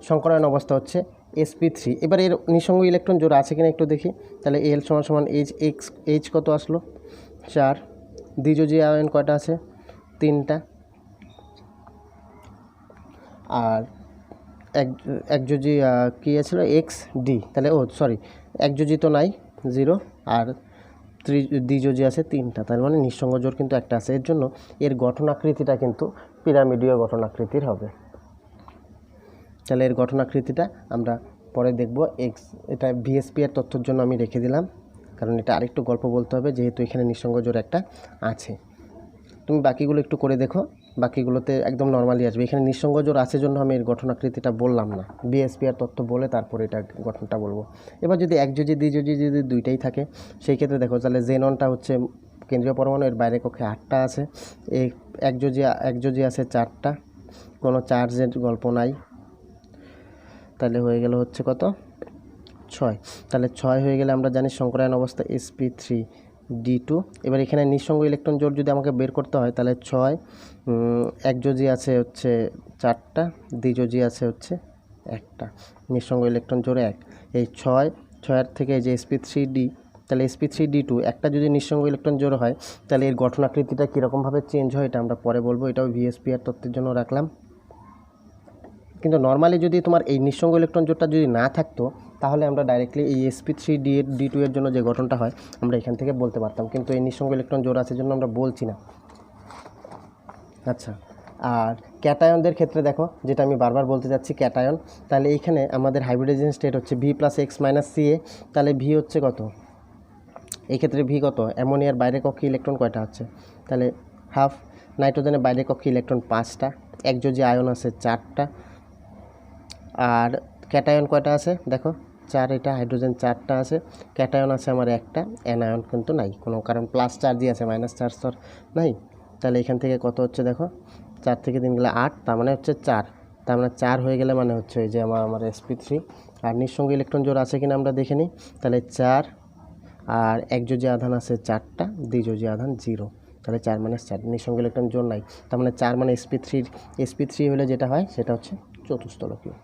সংকরায়ন অবস্থা হচ্ছে sp3। এবার এর নিঃসঙ্গ ইলেকট্রন জোড়া আছে কিনা একটু দেখি। তাহলে L = H কত আসলো? 4। দ্বিযোজী আয়ন কয়টা আছে? 3টা। আর একযোজী কী আছিল? XD। তাহলে একযোজী তো নাই, 0। আর দ্বিযোজী আছে 3টা, তার মানে নিঃসঙ্গ জোড় কিন্তু একটা আছে। এর জন্য এর গঠন আকৃতিটা কিন্তু পিরামিডীয় গঠন আকৃতির হবে। তাহলে এর গঠন আকৃতিটা আমরা পরে দেখব। এটা VSP এর তথ্যের জন্য আমি রেখে দিলাম, কারণ এটা আরেকটু গল্প বলতে হবে, যেহেতু এখানে নিঃসঙ্গ জোড় একটা আছে। তুমি বাকিগুলো একটু করে দেখো, বাকিগুলোতে একদম নর্মালি আসবে। এখানে নিঃসঙ্গ জোড় আছে জন্য আমি এর গঠন আকৃতিটা বললাম না, VSP এর তথ্য বলে তারপরে এটা গঠনটা বলবো। এবার যদি একযোজী দ্বিযোজী যদি দুইটাই থাকে, সেই ক্ষেত্রে দেখো তাহলে জেননটা হচ্ছে কেন্দ্রীয় পরমাণু, এর বাইরে কক্ষে 8টা আছে। এই একযোজী আছে 4টা, কোনো চার্জের গল্প নাই। তাহলে হয়ে গেল হচ্ছে কত? 6। তাহলে 6 হয়ে গেলে আমরা জানি সংকরায়ন অবস্থা sp3d2। এবার এখানে নিঃসঙ্গ ইলেকট্রন জোড় যদি আমাকে বের করতে হয়, তাহলে 6, একযোজী আছে হচ্ছে 4টা, দ্বিযোজী আছে হচ্ছে 1টা, নিঃসঙ্গ ইলেকট্রন জোড় 1। এই 6 থেকে এই যে sp3d, তাহলে sp3d2 একটা যদি নিঃসঙ্গ ইলেকট্রন জোড় হয়, তাহলে এর গঠন আকৃতিটা কীরকমভাবে চেঞ্জ হয় এটা আমরা পরে বলবো। এটাও VSP এর তথ্যের জন্য রাখলাম। কিন্তু নর্মালি যদি তোমার এই নিঃসঙ্গ ইলেকট্রন জোড়টা যদি না থাকতো, তাহলে আমরা ডাইরেক্টলি এই sp3d2 এর জন্য যে গঠনটা হয় আমরা এখান থেকে বলতে পারতাম, কিন্তু এই নিঃসঙ্গ ইলেকট্রন জোড় আছে জন্য আমরা বলছি না। আচ্ছা, আর ক্যাটায়নদের ক্ষেত্রে দেখো, যেটা আমি বারবার বলতে যাচ্ছি, ক্যাটায়ন। তাহলে এইখানে আমাদের হাইব্রিডাইজেশন স্টেট হচ্ছে V + X - Ca। তাহলে ভি হচ্ছে কত? এই ক্ষেত্রে ভি কত? অ্যামোনিয়ার বাইরে কক্ষে ইলেকট্রন কয়টা আছে? তাহলে হাফ। নাইট্রোজেনের বাইরে কক্ষে ইলেকট্রন 5টা, একযোজী আয়ন আছে 4টা। আর ক্যাটায়ন কয়টা আছে দেখো? 4। এটা হাইড্রোজেন 4টা আছে, ক্যাটায়ন আছে আমার 1টা, অ্যানায়ন কিন্তু নাই কোনো, কারণ প্লাস চার্জই আছে, মাইনাস চার্জ তো নাই। তাহলে এখান থেকে কত হচ্ছে দেখো, 4 থেকে 3 গেলে 8, তার মানে হচ্ছে 4। তার মানে 4 হয়ে গেলে মানে হচ্ছে এই যে আমার sp3। আর নিঃসঙ্গ ইলেকট্রন জোড় আছে কিনা আমরা দেখে নিই। তাহলে 4, আর একযোজী আধান আছে 4টা, দ্বিযোজী আধান 0। তাহলে 4 - 4, নিঃসঙ্গ ইলেকট্রন জোড় নাই। তার মানে 4 মানে sp3 হলে যেটা হয় সেটা হচ্ছে চতুস্থলকীয়।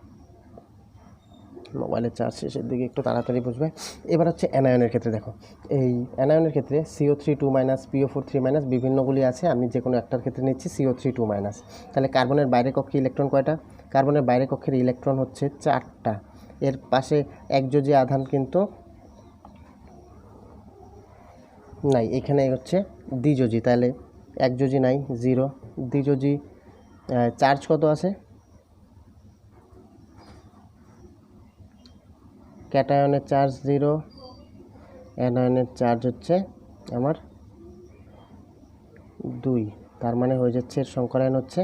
মোবাইলের চার্জ শেষের দিকে, একটু তাড়াতাড়ি বুঝবে। এবার হচ্ছে অ্যানায়নের ক্ষেত্রে দেখো, এই অ্যানায়নের ক্ষেত্রে CO3 2- PO4 3- বিভিন্নগুলি আছে, আমি যে কোনো একটার ক্ষেত্রে নিচ্ছি CO3 2-। তাহলে কার্বনের বাইরের কক্ষে ইলেকট্রন কয়টা? কার্বনের বাইরের কক্ষের ইলেকট্রন হচ্ছে 4টা। এর পাশে একযোজি আধান কিন্তু নাই, এখানে হচ্ছে দ্বিযোজি, তাহলে একযোজি নাই 0, দ্বিযোজি চার্জ কত আছে? ক্যাটায়নের চার্জ 0, অ্যানায়নের চার্জ হচ্ছে আমার 2, তার মানে হয়ে যাচ্ছে এর সংকরায়ন হচ্ছে,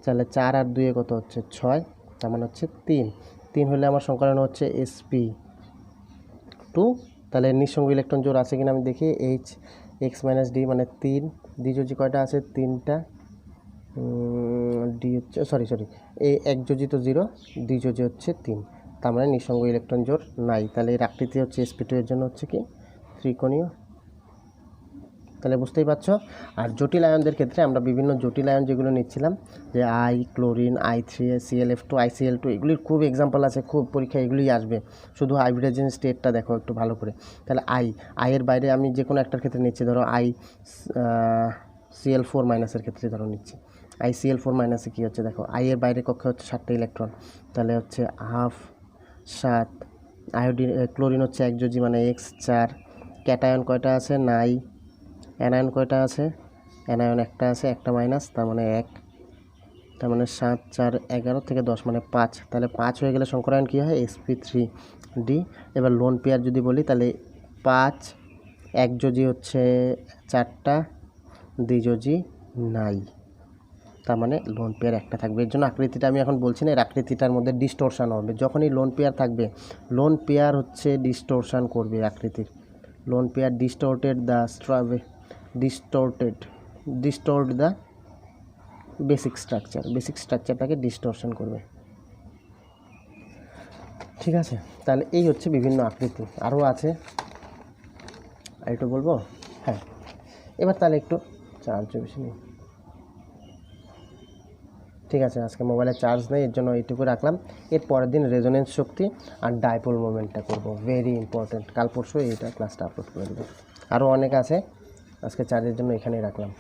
তাহলে 4 আর 2 কত হচ্ছে 6, তার মানে হচ্ছে 3 হলে আমার সংকরায়ন হচ্ছে sp2। তাহলে নিঃসঙ্গ ইলেকট্রন জোড় আছে কিনা আমি দেখি, H(x - D) মানে 3, দ্বিযোজি কয়টা আছে? 3টা, ডি হচ্ছে সরি এই একযোজি তো 0, দ্বিযোজি হচ্ছে 3, তার মানে নিঃসঙ্গ ইলেকট্রন জোড় নাই। তাহলে এর আকৃতি হচ্ছে sp2 এর জন্য হচ্ছে কি ত্রিকোণীয়। তাহলে বুঝতেই পারছো। আর জটিল আয়নদের ক্ষেত্রে আমরা বিভিন্ন জটিল আয়ন যেগুলো নিচ্ছিলাম, যে ক্লোরিন, ClF2, ICl2, এগুলির খুব এক্সাম্পল আছে, খুব পরীক্ষা এগুলিই আসবে। শুধু হাইব্রিডাইজেশন স্টেটটা দেখো একটু ভালো করে। তাহলে এর বাইরে আমি যে কোনো একটার ক্ষেত্রে নিচ্ছি, ধরো Cl4- এর ক্ষেত্রে ধরো নিচ্ছি, Cl4- কী হচ্ছে দেখো, এর বাইরে কক্ষে হচ্ছে 7টা ইলেকট্রন, তাহলে হচ্ছে 7, আয়োডিন ক্লোরিন হচ্ছে একযোজি মানে X4, ক্যাটায়ন কয়টা আছে? নাই। অ্যানায়ন কয়টা আছে? অ্যানায়ন একটা আছে, একটা মাইনাস, তার মানে 1, তার মানে 7, 4, 11 থেকে 10 মানে 5, তাহলে 5 হয়ে গেলে সংকরায়ন কী হয়? sp3d। এবার লোন পেয়ার যদি বলি, তাহলে 5, একযোজি হচ্ছে 4টা, দ্বিযোজি নাই, তার মানে লোন পেয়ার একটা থাকবে। এর জন্য আকৃতিটা আমি এখন বলছি না, এর আকৃতিটার মধ্যে ডিস্টোরশান হবে। যখনই লোন পেয়ার থাকবে, লোন পেয়ার হচ্ছে ডিস্টোরশান করবে আকৃতির। Lone pair distort the basic স্ট্রাকচারটাকে ডিস্টোরশন করবে। ঠিক আছে, তাহলে এই হচ্ছে বিভিন্ন আকৃতি, আরও আছে, আর একটু বলবো। হ্যাঁ, এবার তাহলে একটু চার্জ বেশি নেই। ঠিক আছে, আজকে মোবাইলে চার্জ নেই, এর জন্য এইটুকু রাখলাম। এর পরের দিন রেজোনেন্স শক্তি আর ডাইপোল মোমেন্টটা করব, ভেরি ইম্পর্টেন্ট। কাল পরশু এইটা ক্লাসটা আপলোড করে দেবো। আরও অনেক আছে, আজকে চার্জের জন্য এখানেই রাখলাম।